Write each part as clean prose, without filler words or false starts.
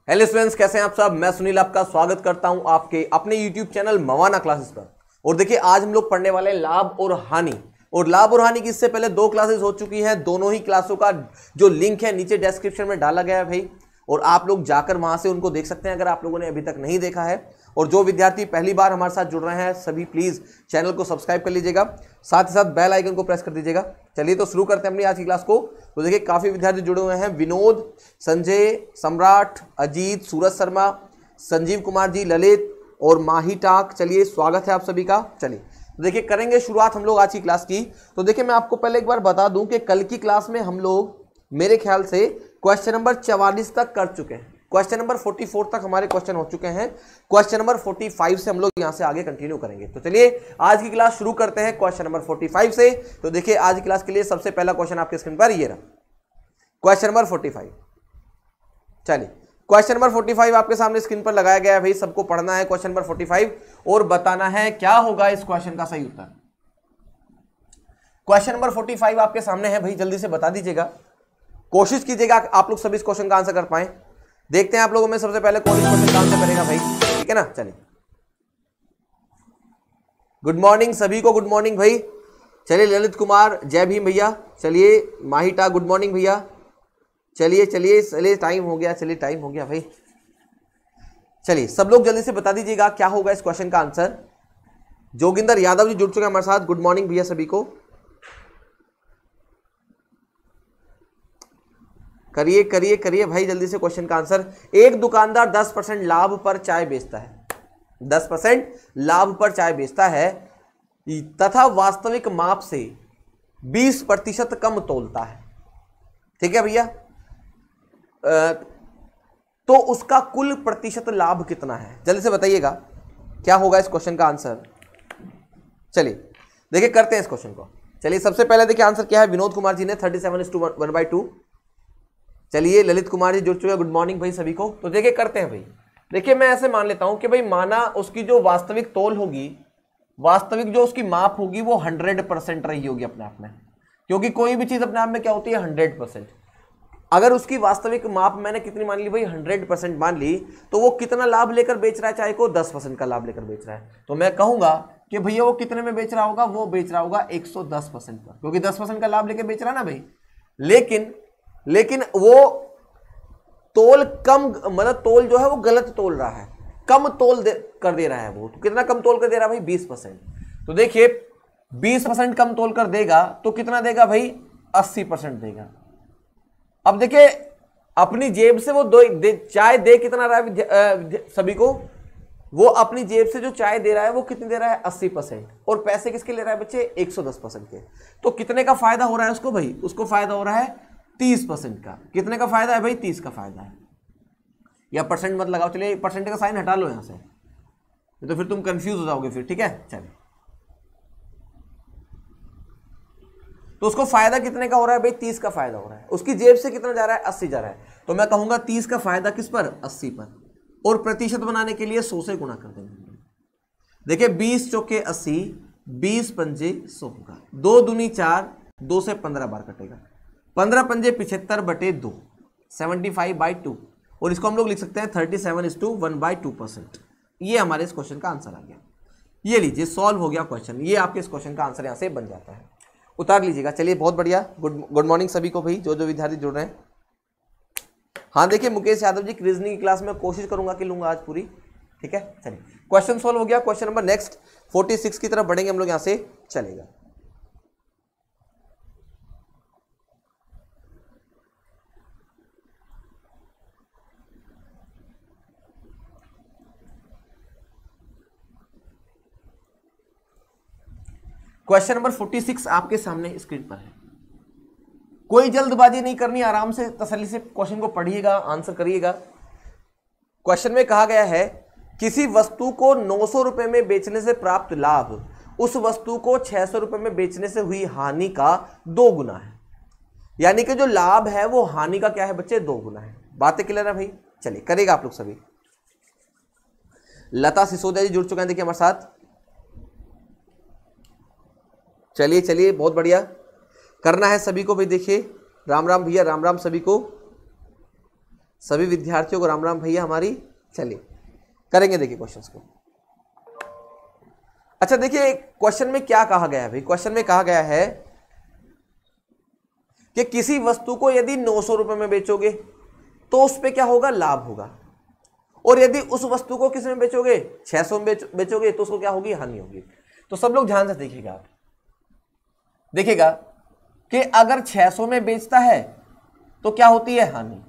Hello students, कैसे हैं आप सब। मैं सुनील आपका स्वागत करता हूं आपके अपने यूट्यूब चैनल मवाना क्लासेस पर। और देखिए आज हम लोग पढ़ने वाले हैं लाभ और हानि। और लाभ और हानि की इससे पहले 2 क्लासेस हो चुकी हैं। दोनों ही क्लासों का जो लिंक है नीचे डिस्क्रिप्शन में डाला गया है भाई, और आप लोग जाकर वहां से उनको देख सकते हैं अगर आप लोगों ने अभी तक नहीं देखा है। और जो विद्यार्थी पहली बार हमारे साथ जुड़ रहे हैं सभी प्लीज चैनल को सब्सक्राइब कर लीजिएगा, साथ ही साथ बेल आइकन को प्रेस कर दीजिएगा। चलिए तो शुरू करते हैं अपनी आज की क्लास को। तो देखिए काफी विद्यार्थी जुड़े हुए हैं, विनोद, संजय, सम्राट, अजीत, सूरज शर्मा, संजीव कुमार जी, ललित और माही टाक। चलिए स्वागत है आप सभी का। चलिए तो देखिए करेंगे शुरुआत हम लोग आज की क्लास की। तो देखिए मैं आपको पहले एक बार बता दूं कि कल की क्लास में हम लोग मेरे ख्याल से क्वेश्चन नंबर 44 तक कर चुके हैं। क्वेश्चन नंबर 44 तक हमारे क्वेश्चन हो चुके हैं। क्वेश्चन नंबर 45 से हम लोग यहां से आगे कंटिन्यू करेंगे। तो चलिए आज की क्लास शुरू करते हैं क्वेश्चन नंबर 45 से। तो देखिए आज की क्लास के लिए सबसे पहला क्वेश्चन आपके स्क्रीन पर ये रहा, क्वेश्चन नंबर 45। चलिए क्वेश्चन नंबर 45 आपके सामने स्क्रीन पर लगाया गया है भाई, सबको पढ़ना है क्वेश्चन नंबर 45 और बताना है क्या होगा इस क्वेश्चन का सही उत्तर। क्वेश्चन नंबर 45 आपके सामने है भाई, जल्दी से बता दीजिएगा, कोशिश कीजिएगा आप लोग सभी इस क्वेश्चन का आंसर कर पाए। देखते हैं आप लोगों में सबसे पहले कौन इस क्वेश्चन का आंसर करेगा भाई, ठीक है ना। चलिए गुड मॉर्निंग सभी को, गुड मॉर्निंग भाई। चलिए ललित कुमार, जय भीम भैया। चलिए माहिटा, गुड मॉर्निंग भैया। चलिए चलिए चलिए टाइम हो गया, चलिए टाइम हो गया भाई। चलिए सब लोग जल्दी से बता दीजिएगा क्या होगा इस क्वेश्चन का आंसर। जोगिंदर यादव जी जुड़ चुके हैं हमारे साथ, गुड मॉर्निंग भैया सभी को। करिए करिए करिए भाई जल्दी से क्वेश्चन का आंसर। एक दुकानदार 10% लाभ पर चाय बेचता है, 10% लाभ पर चाय बेचता है तथा वास्तविक माप से 20% कम तोलता है, ठीक है भैया। तो उसका कुल प्रतिशत लाभ कितना है, जल्दी से बताइएगा क्या होगा इस क्वेश्चन का आंसर। चलिए देखिए करते हैं इस क्वेश्चन को। चलिए सबसे पहले देखिए आंसर क्या है, विनोद कुमार जी ने 37:1/2। चलिए ललित कुमार जी जुड़ चुके हैं, गुड मॉर्निंग भाई सभी को। तो देखिए करते हैं भाई। देखिए मैं ऐसे मान लेता हूं कि भाई माना उसकी जो वास्तविक तोल होगी, वास्तविक जो उसकी माप होगी वो 100% रही होगी अपने आप में, क्योंकि कोई भी चीज अपने आप में क्या होती है 100%। अगर उसकी वास्तविक माप मैंने कितनी मान ली भाई 100% मान ली, तो वो कितना लाभ लेकर बेच रहा है चाय को, 10% का लाभ लेकर बेच रहा है। तो मैं कहूंगा कि भैया वो कितने में बेच रहा होगा, वो बेच रहा होगा 110% पर, क्योंकि 10% का लाभ लेकर बेच रहा है ना भाई। लेकिन वो तोल कम, मतलब तोल जो है वो गलत तोल रहा है, कम तोल कर दे रहा है वो। तो कितना कम तोल कर दे रहा है भाई, 20%। तो देखिए 20% कम तोल कर देगा तो कितना देगा भाई, 80% देगा। अब देखिए अपनी जेब से वो चाय दे कितना रहा है सभी को, वो अपनी जेब से जो चाय दे रहा है वो कितनी दे रहा है, 80%। और पैसे किसके ले रहा है बच्चे, 110% के। तो कितने का फायदा हो रहा है उसको भाई, उसको फायदा हो रहा है 30% का। कितने का फायदा है भाई, 30 का फायदा है। या परसेंट मत लगाओ, चलिए परसेंट का साइन हटा लो यहां से, तो फिर तुम कंफ्यूज हो जाओगे फिर, ठीक है। चलिए तो उसको फायदा कितने का हो रहा है भाई, 30 का फायदा हो रहा है। उसकी जेब से कितना जा रहा है, 80 जा रहा है। तो मैं कहूंगा 30 का फायदा किस पर, 80 पर। और प्रतिशत बनाने के लिए 100 से गुणा कर देंगे। देखिए 20 चौके 80, 20 पंजे 100 होगा, 2 दूनी 4, 2 से 15 बार कटेगा, 15 पंजे 75/2, 75/2। और इसको हम लोग लिख सकते हैं 37:1/2%। ये हमारे इस क्वेश्चन का आंसर आ गया। ये लीजिए सॉल्व हो गया क्वेश्चन, ये आपके इस क्वेश्चन का आंसर यहां से बन जाता है। उतार लीजिएगा। चलिए बहुत बढ़िया, गुड मॉर्निंग सभी को भाई, जो विद्यार्थी जुड़ रहे हैं। हाँ देखिए मुकेश यादव जी, रीजनिंग की क्लास में कोशिश करूंगा कि लूंगा आज पूरी, ठीक है। चलिए क्वेश्चन सॉल्व हो गया। क्वेश्चन नंबर नेक्स्ट 46 की तरफ बढ़ेंगे हम लोग, यहां से चलेगा। क्वेश्चन नंबर 46 आपके सामने स्क्रीन पर है। कोई जल्दबाजी नहीं करनी, आराम से तसल्ली से क्वेश्चन को पढ़िएगा, आंसर करिएगा। क्वेश्चन में कहा गया है किसी वस्तु को 900 रुपए में बेचने से प्राप्त लाभ उस वस्तु को 600 रुपए में बेचने से हुई हानि का 2 गुना है। यानी कि जो लाभ है वो हानि का क्या है बच्चे, 2 गुना है। बातें क्लियर है भाई। चलिए करेगा आप लोग सभी। लता सिसोदिया जी जुड़ चुके हैं देखिए हमारे साथ। चलिए चलिए बहुत बढ़िया, करना है सभी को भाई। देखिए राम राम भैया, राम राम सभी को। सभी विद्यार्थियों को राम राम भैया हमारी। चलिए करेंगे, देखिए क्वेश्चंस को। अच्छा देखिए क्वेश्चन में क्या कहा गया है भाई, क्वेश्चन में कहा गया है कि किसी वस्तु को यदि 900 रुपए में बेचोगे तो उस पे क्या होगा, लाभ होगा, और यदि उस वस्तु को किस में बेचोगे, 600 में बेचोगे तो उसको क्या होगी, हानि होगी। तो सब लोग ध्यान से देखिएगा, देखिएगा कि अगर 600 में बेचता है तो क्या होती है, हानि,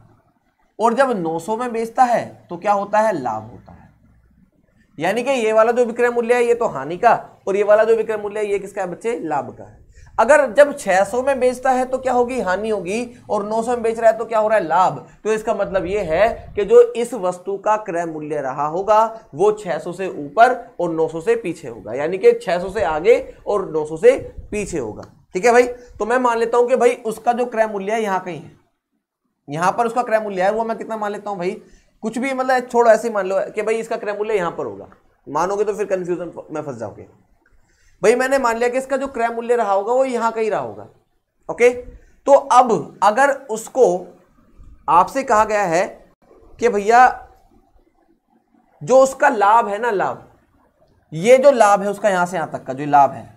और जब 900 में बेचता है तो क्या होता है, लाभ होता है। यानी कि ये वाला जो विक्रय मूल्य है ये तो हानि का, और ये वाला जो विक्रय मूल्य है ये किसका है बच्चे, लाभ का है। अगर जब 600 में बेचता है तो क्या होगी, हानि होगी, और 900 में बेच रहा है तो क्या हो रहा है, लाभ। तो इसका मतलब ये है कि जो इस वस्तु का क्रय मूल्य रहा होगा वो 600 से ऊपर और 900 से पीछे होगा, यानी कि 600 से आगे और 900 से पीछे होगा। ठीक है भाई, तो मैं मान लेता हूं कि भाई उसका जो क्रय मूल्य है यहां कहीं है, यहां पर उसका क्रय मूल्य है, वो मैं कितना मान लेता हूं भाई, कुछ भी मतलब छोड़ो, ऐसे मान लो कि भाई इसका क्रय मूल्य यहां पर होगा। मानोगे तो फिर कंफ्यूजन में फंस जाओगे। भाई मैंने मान लिया कि इसका जो क्रय मूल्य रहा होगा वो यहां कहीं रहा होगा। ओके, तो अब अगर उसको आपसे कहा गया है कि भैया जो उसका लाभ है ना, लाभ, ये जो लाभ है उसका यहां से यहां तक का जो लाभ है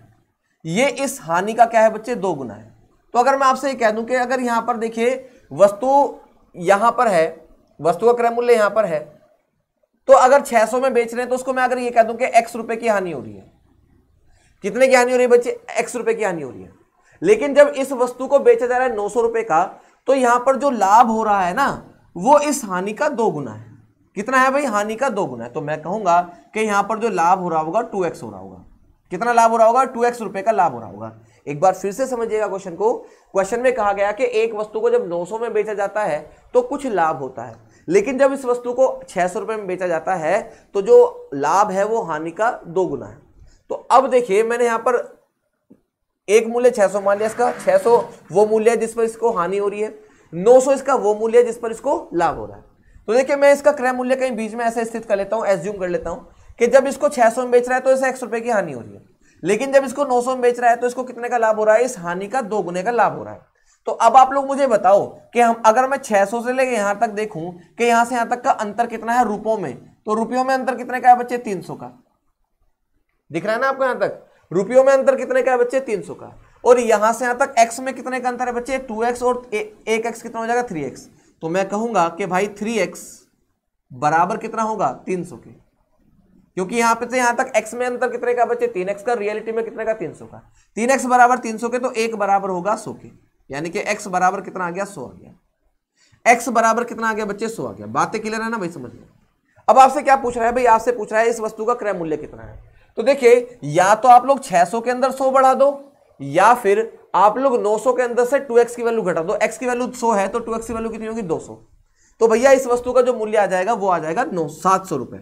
ये इस हानि का क्या है बच्चे, 2 गुना है। तो अगर मैं आपसे ये कह दूं कि अगर यहां पर देखिए वस्तु यहां पर है, वस्तु का क्रय मूल्य यहां पर है, तो अगर 600 में बेच रहे हैं तो उसको मैं अगर ये कह दूं कि x रुपए की हानि हो रही है, कितने की हानि हो रही है बच्चे, x रुपए की हानि हो रही है। लेकिन जब इस वस्तु को बेचा जा रहा है 900 रुपए का, तो यहां पर जो लाभ हो रहा है ना वो इस हानि का 2 गुना है। कितना है भाई, हानि का 2 गुना है। तो मैं कहूंगा कि यहां पर जो लाभ हो रहा होगा 2x हो रहा होगा। कितना लाभ हो रहा होगा, 2x रुपए का लाभ हो रहा होगा। एक बार फिर से समझिएगा क्वेश्चन को। क्वेश्चन में कहा गया कि एक वस्तु को जब 900 में बेचा जाता है तो कुछ लाभ होता है, लेकिन जब इस वस्तु को 600 रुपए में बेचा जाता है तो जो लाभ है वो हानि का 2 गुना है। तो अब देखिए मैंने यहां पर एक मूल्य 600 मान लिया, इसका 600 वो मूल्य है जिस पर इसको हानि हो रही है, 900 इसका वो मूल्य है जिस पर इसको लाभ हो रहा है। तो देखिए मैं इसका क्रय मूल्य कहीं बीच में ऐसे स्थित कर लेता हूं, एज्यूम कर लेता हूं कि जब इसको 600 में बेच रहा है तो इसे x रुपए की हानि हो रही है, लेकिन जब इसको 900 में बेच रहा है तो इसको कितने का लाभ हो रहा है, इस हानि का 2 गुने का लाभ हो रहा है। तो अब आप लोग मुझे बताओ कि हम अगर मैं 600 से लेके यहां तक देखूं कि यहां से यहां तक का अंतर कितना है रुपयों में, तो रुपयों में अंतर कितने का है बच्चे, 300 का। दिख रहा है ना आपको, यहां तक रुपयों में अंतर कितने का है बच्चे, 300 का। और यहां से यहां तक x में कितने का अंतर है बच्चे, 2x, और 1x कितना हो जाएगा, 3x। तो मैं कहूंगा कि भाई 3x बराबर कितना होगा, 300 के, क्योंकि यहां पे से यहां तक x में अंतर कितने का बच्चे, 3x का, रियलिटी में कितने का, 300 का। 3x बराबर 300 के, तो 1 बराबर होगा 100 के, यानी कि x बराबर कितना आ गया, 100 आ गया। x बराबर कितना आ गया बच्चे, 100 आ गया। बातें क्लियर है ना भाई, समझ लो। अब आपसे क्या पूछ रहा है भाई, आपसे पूछ रहा है इस वस्तु का क्रय मूल्य कितना है। तो देखिए या तो आप लोग 600 के अंदर 100 बढ़ा दो, या फिर आप लोग 900 के अंदर से 2x की वैल्यू घटा दो। x की वैल्यू 100 है तो 2x की वैल्यू कितनी होगी, 200। तो भैया इस वस्तु का जो मूल्य आ जाएगा वो आ जाएगा 700 रुपए।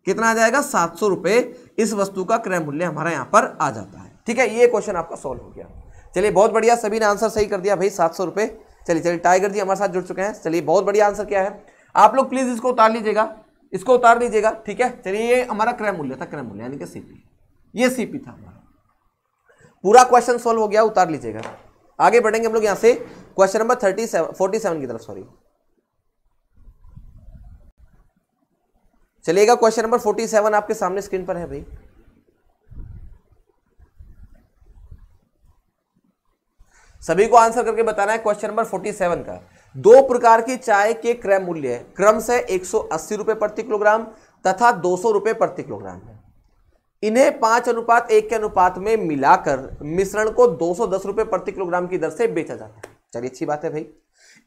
कितना आ जाएगा, 700 रुपए इस वस्तु का क्रय मूल्य हमारा यहां पर आ जाता है। ठीक है, ये क्वेश्चन आपका सॉल्व हो गया। चलिए बहुत बढ़िया, सभी ने आंसर सही कर दिया भाई, 700 रुपए। चलिए टाइगर जी हमारे साथ जुड़ चुके हैं। चलिए बहुत बढ़िया आंसर क्या है, आप लोग प्लीज इसको उतार लीजिएगा, इसको उतार लीजिएगा। ठीक है, चलिए ये हमारा क्रय मूल्य था, क्रय मूल्य यानी कि सीपी, ये सीपी था हमारा। पूरा क्वेश्चन सॉल्व हो गया, उतार लीजिएगा। आगे बढ़ेंगे हम लोग यहां से क्वेश्चन नंबर 47 की तरफ, सॉरी। चलिएगा क्वेश्चन नंबर 47 आपके सामने स्क्रीन पर है भाई। सभी को आंसर करके बताना है क्वेश्चन नंबर 47 का। 2 प्रकार की चाय के क्रय मूल्य क्रम से 180 रुपए प्रति किलोग्राम तथा 200 रुपए प्रति किलोग्राम है। इन्हें 5:1 के अनुपात में मिलाकर मिश्रण को 210 रुपए प्रति किलोग्राम की दर से बेचा जाता है। चलिए अच्छी बात है भाई।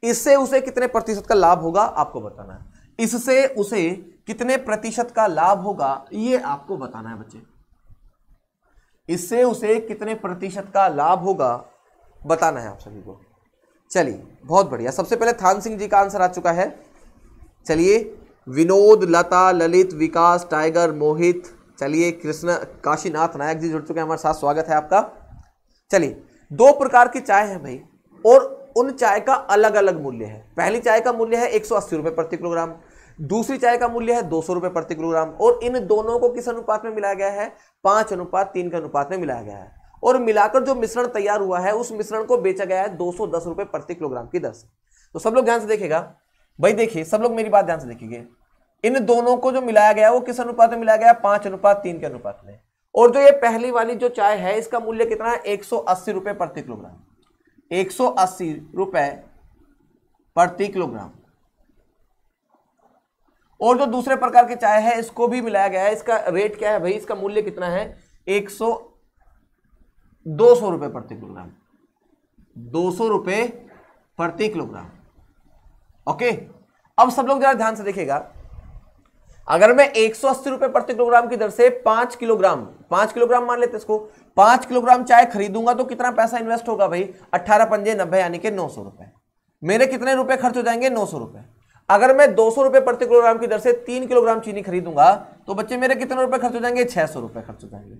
इससे उसे कितने प्रतिशत का लाभ होगा आपको बताना है। इससे उसे कितने प्रतिशत का लाभ होगा ये आपको बताना है बच्चे। इससे उसे कितने प्रतिशत का लाभ होगा बताना है आप सभी को। चलिए बहुत बढ़िया, सबसे पहले थान सिंह जी का आंसर आ चुका है। चलिए विनोद, लता, ललित, विकास, टाइगर, मोहित, चलिए कृष्ण, काशीनाथ नायक जी जुड़ चुके हैं हमारे साथ, स्वागत है आपका। चलिए 2 प्रकार की चाय है भाई, और उन चाय का अलग अलग मूल्य है। पहली चाय का मूल्य है 180 रुपए प्रति किलोग्राम, दूसरी चाय का मूल्य है 200 रुपए प्रति किलोग्राम, और इन दोनों को किस अनुपात में मिलाया गया है, 5:3 के अनुपात में मिलाया गया है। और मिलाकर जो मिश्रण तैयार हुआ है उस मिश्रण को बेचा गया है 210 रुपए प्रति किलोग्राम की दर से। तो सब लोग ध्यान से देखिएगा भाई देखिए सब लोग मेरी बात ध्यान से देखिए, इन दोनों को जो मिलाया गया वो किस अनुपात में मिलाया गया? 5:3 के अनुपात में। और जो ये पहली वाली जो चाय है इसका मूल्य कितना है? 180 रुपए प्रति किलोग्राम, 180 रुपए प्रति किलोग्राम। और जो दूसरे प्रकार की चाय है इसको भी मिलाया गया है, इसका रेट क्या है भाई? इसका मूल्य कितना है? 200 रुपए प्रति किलोग्राम, 200 रुपए प्रति किलोग्राम। ओके, अब सब लोग जरा ध्यान से देखिएगा, अगर मैं 180 रुपए प्रति किलोग्राम की दर से 5 किलोग्राम मान लेते इसको, 5 किलोग्राम चाय खरीदूंगा तो कितना पैसा इन्वेस्ट होगा भाई? 18 पंजे 90 यानी कि 900 रुपए। मेरे कितने रुपए खर्च हो जाएंगे? 900 रुपए। अगर मैं 200 रुपए प्रति किलोग्राम की दर से 3 किलोग्राम चीनी खरीदूंगा तो बच्चे मेरे कितने रुपए खर्च हो जाएंगे? 600 रुपए खर्च हो जाएंगे।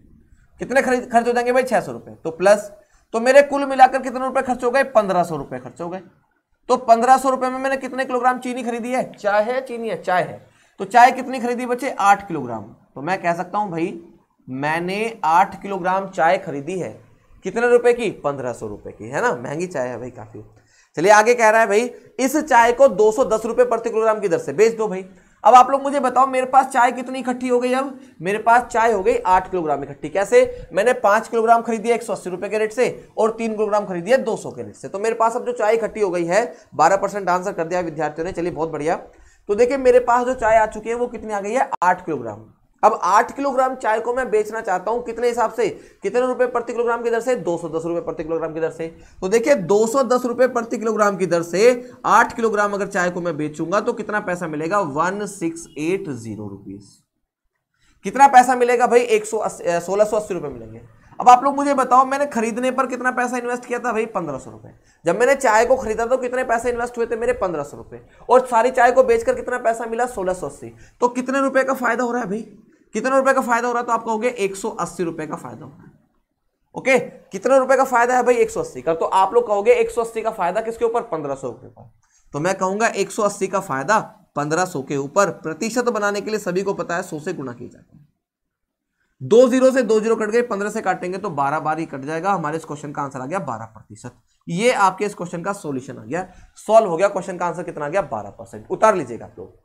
कितने खर्च हो जाएंगे भाई? 600 रुपए। तो प्लस, तो मेरे कुल मिलाकर कितने रुपए खर्च हो गए? 1500 रुपए खर्च हो गए। तो 1500 रुपए में मैंने कितने किलोग्राम चीनी खरीदी है? चाय है, चीनी है, चाय है। तो चाय कितनी खरीदी बच्चे? 8 किलोग्राम। तो मैं कह सकता हूं भाई मैंने 8 किलोग्राम चाय खरीदी है। कितने रुपए की? 1500 रुपए की, है ना? महंगी चाय है भाई काफी। चलिए आगे कह रहा है भाई इस चाय को 210 रुपए प्रति किलोग्राम की दर से बेच दो भाई। अब आप लोग मुझे बताओ मेरे पास चाय कितनी इकट्ठी हो गई? अब मेरे पास चाय हो गई 8 किलोग्राम इकट्ठी। कैसे? मैंने 5 किलोग्राम खरीदी है 180 रुपए के रेट से और 3 किलोग्राम खरीदी है 200 के रेट से। तो मेरे पास अब जो चाय इकट्ठी हो गई है, 12% आंसर कर दिया विद्यार्थियों ने। चलिए बहुत बढ़िया। तो देखिए मेरे पास जो चाय आ चुकी है वो कितनी आ गई है? 8 किलोग्राम। अब 8 किलोग्राम चाय को मैं बेचना चाहता हूं कितने हिसाब से? कितने रुपए प्रति किलोग्राम की दर से? 210 रुपए प्रति किलोग्राम की दर से। तो देखिए 210 रुपए प्रति किलोग्राम की दर से 8 किलोग्राम अगर चाय को मैं बेचूंगा तो कितना पैसा मिलेगा? 1680 रुपीस। कितना पैसा मिलेगा भाई? 1680 रुपए मिलेंगे। अब आप लोग मुझे बताओ मैंने खरीदने पर कितना पैसा इन्वेस्ट किया था भाई? 1500 रुपए। जब मैंने चाय को खरीदा तो कितने पैसे इन्वेस्ट हुए थे मेरे? 1500 रुपए। और सारी चाय को बेचकर कितना पैसा मिला? 1680। तो कितने रुपए का फायदा हो रहा है भाई? कितने रुपए का फायदा हो रहा है? तो आप कहोगे 180 रुपए का फायदा हो रहा है। ओके, कितने रुपए का फायदा है भाई? 180 का। तो आप लोग कहोगे 180 का फायदा किसके ऊपर? 1500 के ऊपर। तो मैं कहूंगा 180 का फायदा 1500 के ऊपर। प्रतिशत बनाने के लिए सभी को पता है 100 से गुणा किया जाता है। 2 जीरो से 2 जीरो कट गए, 15 से काटेंगे तो 12 बार ही कट जाएगा। हमारे इस क्वेश्चन का आंसर आ गया 12%। ये आपके इस क्वेश्चन का सॉल्यूशन आ गया, सॉल्व हो गया। क्वेश्चन का आंसर कितना आ गया? 12%। उतार लीजिएगा आप लोग।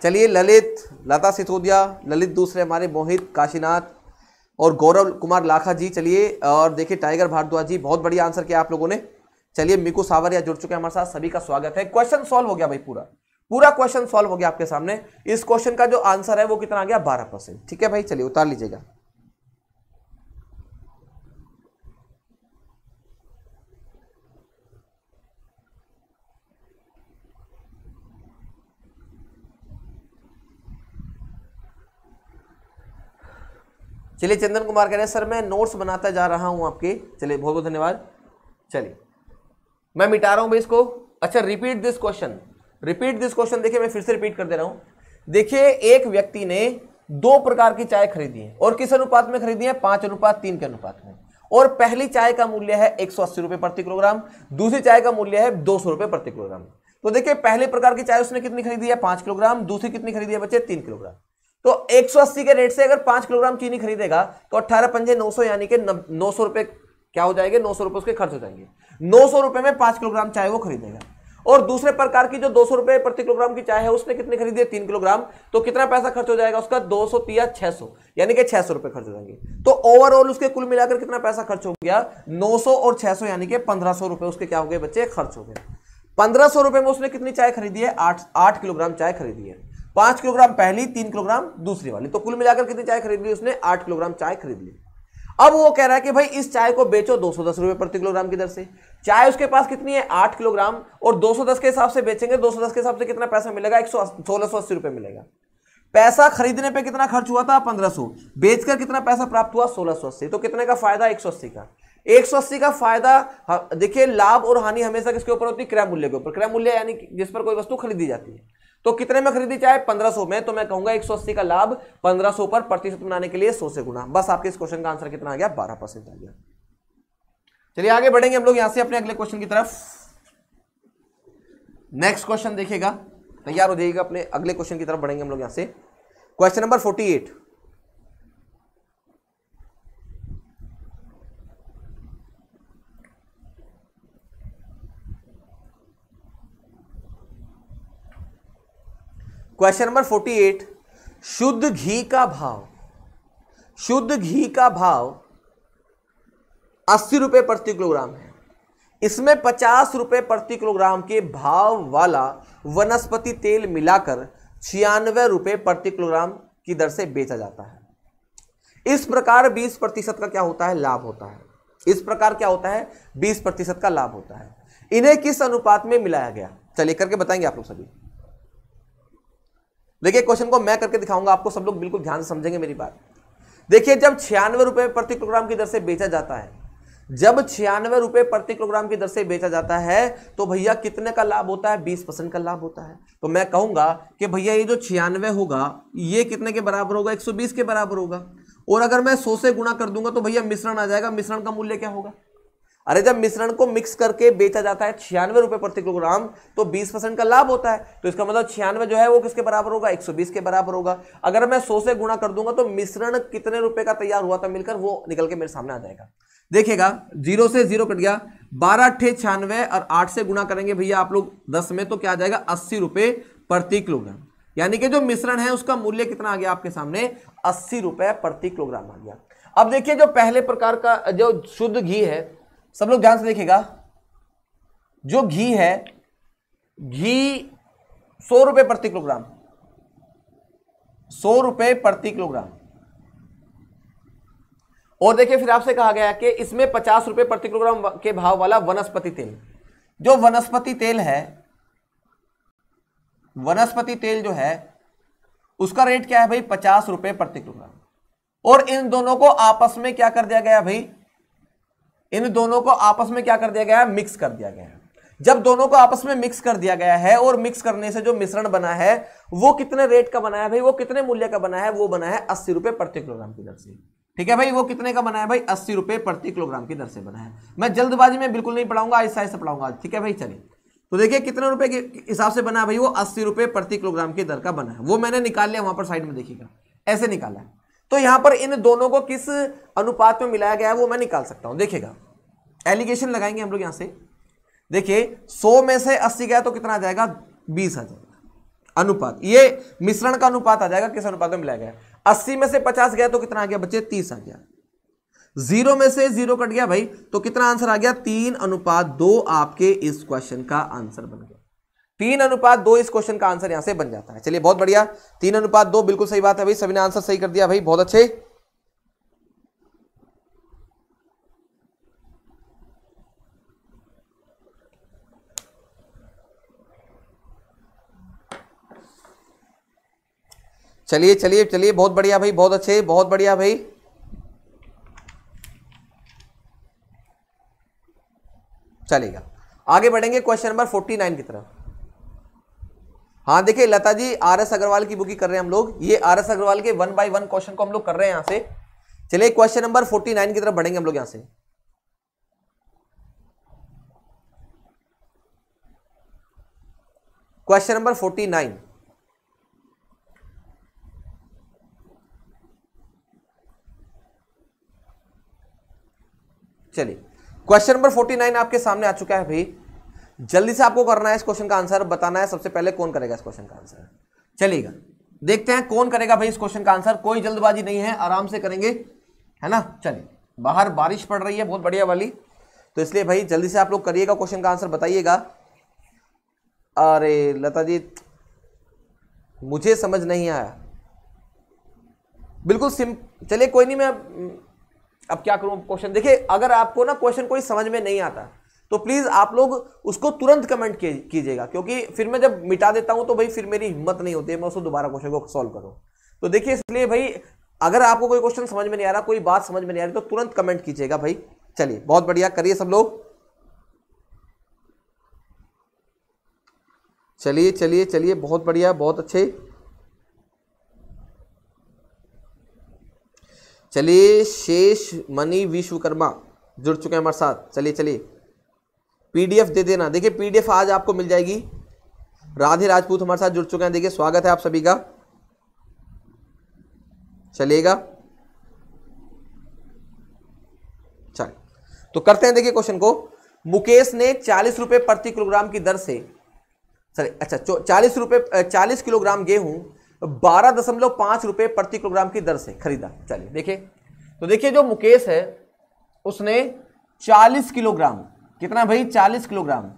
चलिए ललित, लता सिसोदिया, ललित दूसरे हमारे, मोहित, काशीनाथ और गौरव कुमार लाखा जी। चलिए, और देखिए टाइगर भारद्वाज जी, बहुत बढ़िया आंसर किया आप लोगों ने। चलिए मिकू सावरिया जुड़ चुके हैं हमारे साथ, सभी का स्वागत है। क्वेश्चन सॉल्व हो गया भाई, पूरा क्वेश्चन सॉल्व हो गया आपके सामने। इस क्वेश्चन का जो आंसर है वो कितना आ गया? 12%। ठीक है भाई, चलिए उतार लीजिएगा। चलिए चंदन कुमार कह रहे हैं सर मैं नोट्स बनाता जा रहा हूं आपके। चलिए बहुत बहुत धन्यवाद। चलिए मैं मिटा रहा हूं भाई इसको। अच्छा, repeat this question, repeat this question. देखिए मैं फिर से रिपीट कर दे रहा हूं। देखिए एक व्यक्ति ने 2 प्रकार की चाय खरीदी है और किस अनुपात में खरीदी है? 5:3 के अनुपात में। और पहली चाय का मूल्य है 180 रुपए प्रति किलोग्राम, दूसरी चाय का मूल्य है 200 रुपए प्रति किलोग्राम। तो देखिए पहले प्रकार की चाय उसने कितनी खरीदी है? 5 किलोग्राम। दूसरी कितनी खरीदी है बच्चे? 3 किलोग्राम। तो 180 के रेट से अगर 5 किलोग्राम चीनी खरीदेगा तो 18 पंजे 900 यानी कि 900 रुपए क्या हो जाएंगे? 900 रुपए उसके खर्च हो जाएंगे। 900 रुपए में 5 किलोग्राम चाय वो खरीदेगा। और दूसरे प्रकार की जो 200 रुपए प्रति किलोग्राम की चाय है उसने कितनी खरीदी है? 3 किलोग्राम। तो कितना पैसा खर्च हो जाएगा उसका? 200 3 600 यानी कि 600 रुपए खर्च हो जाएंगे। तो ओवरऑल उसके कुल मिलाकर कितना पैसा खर्च हो गया? 900 और 600 यानी कि 1500 रुपए उसके क्या हो गए बच्चे? खर्च हो गए। 1500 रुपए में उसने कितनी चाय खरीदी है? 8 किलोग्राम चाय खरीदी है। 5 किलोग्राम पहली, 3 किलोग्राम दूसरी वाली। तो कुल मिलाकर कितनी चाय खरीद ली उसने? 8 किलोग्राम चाय खरीद ली। अब वो कह रहा है कि भाई इस चाय को बेचो 210 रुपए प्रति किलोग्राम की दर से। चाय उसके पास कितनी है? 8 किलोग्राम। और 210 के हिसाब से बेचेंगे, 210 के हिसाब से कितना पैसा मिलेगा? 1680 रुपए मिलेगा। पैसा खरीदने पे कितना खर्च हुआ था? 1500। बेचकर कितना पैसा प्राप्त हुआ? 1680। तो कितने का फायदा? 180 का। 180 का फायदा। देखिए लाभ और हानि हमेशा किसके ऊपर होती है? क्रय मूल्य के ऊपर। क्रय मूल्य यानी जिस पर कोई वस्तु खरीदी जाती है। तो कितने में खरीदी चाहे? 1500 में। तो मैं कहूंगा 180 का लाभ 1500 पर प्रतिशत बनाने के लिए 100 से गुना। बस आपके इस क्वेश्चन का आंसर कितना आ गया? 12% आ गया। चलिए आगे बढ़ेंगे हम लोग यहां से अपने अगले क्वेश्चन की तरफ। नेक्स्ट क्वेश्चन देखिएगा, तैयार हो जाइएगा। अपने अगले क्वेश्चन की तरफ बढ़ेंगे हम लोग यहां से। Question number 48। क्वेश्चन नंबर 48, शुद्ध घी का भाव, शुद्ध घी का भाव 80 रुपए प्रति किलोग्राम है। इसमें 50 रुपए प्रति किलोग्राम के भाव वाला वनस्पति तेल मिलाकर 96 रुपए प्रति किलोग्राम की दर से बेचा जाता है। इस प्रकार 20% का क्या होता है, लाभ होता है। इस प्रकार क्या होता है, 20% का लाभ होता है। इन्हें किस अनुपात में मिलाया गया, चलिए करके बताएंगे आप लोग सभी। देखिए क्वेश्चन को मैं करके दिखाऊंगा आपको, सब लोग बिल्कुल ध्यान से समझेंगे मेरी बात। देखिए जब 96 रुपए प्रति किलोग्राम की दर से बेचा जाता है, जब 96 रुपए प्रति किलोग्राम की दर से बेचा जाता है तो भैया कितने का लाभ होता है, 20% का लाभ होता है। तो मैं कहूंगा कि भैया ये जो 96 होगा ये कितने के बराबर होगा, 120 के बराबर होगा। और अगर मैं 100 से गुणा कर दूंगा तो भैया मिश्रण आ जाएगा। मिश्रण का मूल्य क्या होगा, अरे जब मिश्रण को मिक्स करके बेचा जाता है 96 रुपए प्रति किलोग्राम तो 20% का लाभ होता है। तो इसका मतलब 96 जो है वो किसके बराबर होगा, 120 के बराबर होगा। अगर मैं 100 से गुणा कर दूंगा तो मिश्रण कितने रुपए का तैयार हुआ था मिलकर, वो निकल के मेरे सामने आ जाएगा। देखिएगा 0 से 0 कट गया, 12 × 96 और 8 से गुणा करेंगे भैया आप लोग 10 में, तो क्या आ जाएगा 80 रुपए प्रति किलोग्राम। यानी कि जो मिश्रण है उसका मूल्य कितना आ गया आपके सामने, 80 रुपए प्रति किलोग्राम आ गया। अब देखिए जो पहले प्रकार का जो शुद्ध घी है, सब लोग ध्यान से देखिएगा, जो घी है, घी 100 रुपए प्रति किलोग्राम, 100 रुपए प्रति किलोग्राम। और देखिए फिर आपसे कहा गया कि इसमें 50 रुपए प्रति किलोग्राम के भाव वाला वनस्पति तेल, जो वनस्पति तेल है, वनस्पति तेल जो है उसका रेट क्या है भाई, 50 रुपए प्रति किलोग्राम। और इन दोनों को आपस में क्या कर दिया गया भाई, इन दोनों को आपस में क्या कर दिया गया है, मिक्स कर दिया गया है। जब दोनों को आपस में मिक्स कर दिया गया है और मिक्स करने से जो मिश्रण बना है वो कितने रेट का बना है भाई, वो कितने मूल्य का बना है, वो बना है 80 रुपए प्रति किलोग्राम की दर से। ठीक है भाई, वो कितने का बना है भाई, 80 रुपए प्रति किलोग्राम की दर से बना है। मैं जल्दबाजी में बिल्कुल नहीं पढ़ाऊंगा, आहिस्ता आहिस्ता पढ़ाऊंगा। ठीक है भाई, चलिए तो देखिए कितने रुपए के हिसाब से बना है भाई, वो 80 रुपए प्रति किलोग्राम की दर का बना है। वो मैंने निकाल लिया, वहां पर साइड में देखिएगा ऐसे निकाला है। तो यहां पर इन दोनों को किस अनुपात में मिलाया गया है वो मैं निकाल सकता हूं। देखिएगा एलिगेशन लगाएंगे हम लोग यहां से। देखिए 100 में से 80 गया तो कितना आ जाएगा, 20 आ जाएगा अनुपात। ये मिश्रण का अनुपात आ जाएगा, किस अनुपात में मिलाया गया। 80 में से 50 गया तो कितना आ गया बच्चे, 30 आ गया। 0 में से 0 कट गया भाई तो कितना आंसर आ गया, 3:2 आपके इस क्वेश्चन का आंसर बन गया। 3:2 इस क्वेश्चन का आंसर यहां से बन जाता है। चलिए बहुत बढ़िया, 3:2 बिल्कुल सही बात है भाई, सभी ने आंसर सही कर दिया भाई, बहुत अच्छे। चलिए चलिए चलिए, बहुत बढ़िया भाई, बहुत अच्छे, बहुत बढ़िया भाई। चलेगा, आगे बढ़ेंगे क्वेश्चन नंबर 49 की तरफ। हाँ देखिए लता जी RS अग्रवाल की बुक ही कर रहे हैं हम लोग। ये RS अग्रवाल के 1 by 1 क्वेश्चन को हम लोग कर रहे हैं यहां से। चलिए क्वेश्चन नंबर 49 की तरफ बढ़ेंगे हम लोग यहां से। क्वेश्चन नंबर 49, चलिए क्वेश्चन नंबर 49 आपके सामने आ चुका है भाई। जल्दी से आपको करना है इस क्वेश्चन का आंसर, बताना है सबसे पहले कौन करेगा इस क्वेश्चन का आंसर। चलिएगा देखते हैं कौन करेगा भाई इस क्वेश्चन का आंसर। कोई जल्दबाजी नहीं है, आराम से करेंगे, है ना। चलिए बाहर बारिश पड़ रही है बहुत बढ़िया वाली, तो इसलिए भाई जल्दी से आप लोग करिएगा, क्वेश्चन का आंसर बताइएगा। अरे लता जी मुझे समझ नहीं आया, बिल्कुल चलिए कोई नहीं, मैं अब क्या करूं क्वेश्चन। देखिए अगर आपको ना क्वेश्चन कोई समझ में नहीं आता तो प्लीज आप लोग उसको तुरंत कमेंट कीजिएगा, क्योंकि फिर मैं जब मिटा देता हूं तो भाई फिर मेरी हिम्मत नहीं होती है मैं उसको दोबारा क्वेश्चन को सॉल्व करूं। तो देखिए इसलिए भाई अगर आपको कोई क्वेश्चन समझ में नहीं आ रहा, कोई बात समझ में नहीं आ रही, तो तुरंत कमेंट कीजिएगा भाई। चलिए बहुत बढ़िया, करिए सब लोग। चलिए चलिए चलिए, बहुत बढ़िया, बहुत अच्छे। चलिए शेष मणि विश्वकर्मा जुड़ चुके हैं हमारे साथ। चलिए चलिए पीडीएफ दे देना। देखिए पीडीएफ आज आपको मिल जाएगी। राधे राजपूत हमारे साथ जुड़ चुके हैं, देखिए स्वागत है आप सभी का। चलिएगा चल तो करते हैं देखिए क्वेश्चन को। मुकेश ने 40 रुपए प्रति किलोग्राम की दर से चलिए अच्छा 40 किलोग्राम गेहूं 12.5 रुपए प्रति किलोग्राम की दर से खरीदा। चलिए देखिए, तो देखिए जो मुकेश है उसने 40 किलोग्राम, कितना भाई 40 किलोग्राम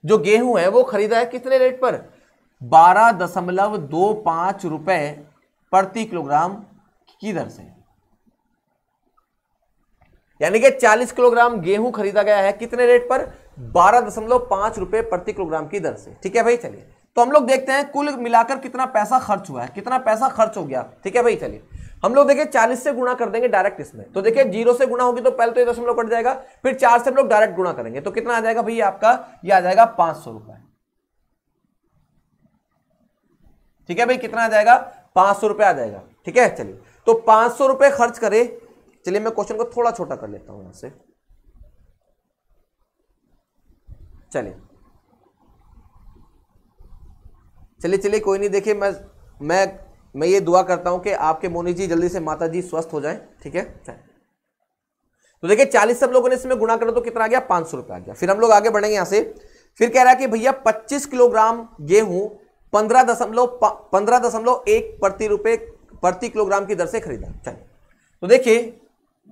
जो गेहूं है वो खरीदा है कितने रेट पर, 12.25 रुपए प्रति किलोग्राम की दर से। यानी कि 40 किलोग्राम गेहूं खरीदा गया है कितने रेट पर, 12.5 रुपए प्रति किलोग्राम की दर से। ठीक है भाई, चलिए तो हम लोग देखते हैं कुल मिलाकर कितना पैसा खर्च हुआ है, कितना पैसा खर्च हो गया। ठीक है भाई, चलिए हम लोग देखिए 40 से गुणा कर देंगे डायरेक्ट इसमें, तो देखिए 0 से गुणा होगी तो पहले तो ये दशमलव कट जाएगा, फिर 4 से हम लोग डायरेक्ट गुणा करेंगे तो कितना आ जाएगा भाई आपका, ये आ जाएगा 500 रुपए। ठीक है भाई, कितना आ जाएगा, 500 रुपए आ जाएगा। ठीक है, चलिए तो 500 रुपए खर्च करे। चलिए मैं क्वेश्चन को थोड़ा छोटा कर लेता हूं यहां से। चलिए कोई नहीं, देखिए मैं ये दुआ करता हूं कि आपके मोनी जी जल्दी से माता जी स्वस्थ हो जाएं। ठीक है, तो देखिए 40 से हम लोगों ने इसमें गुणा करा तो कितना आ गया, 500 रुपए आ गया। फिर हम लोग आगे बढ़ेंगे यहां से, फिर कह रहा है कि भैया 25 किलोग्राम गेहूं 15.1 प्रति किलोग्राम की दर से खरीदा। चलिए तो देखिए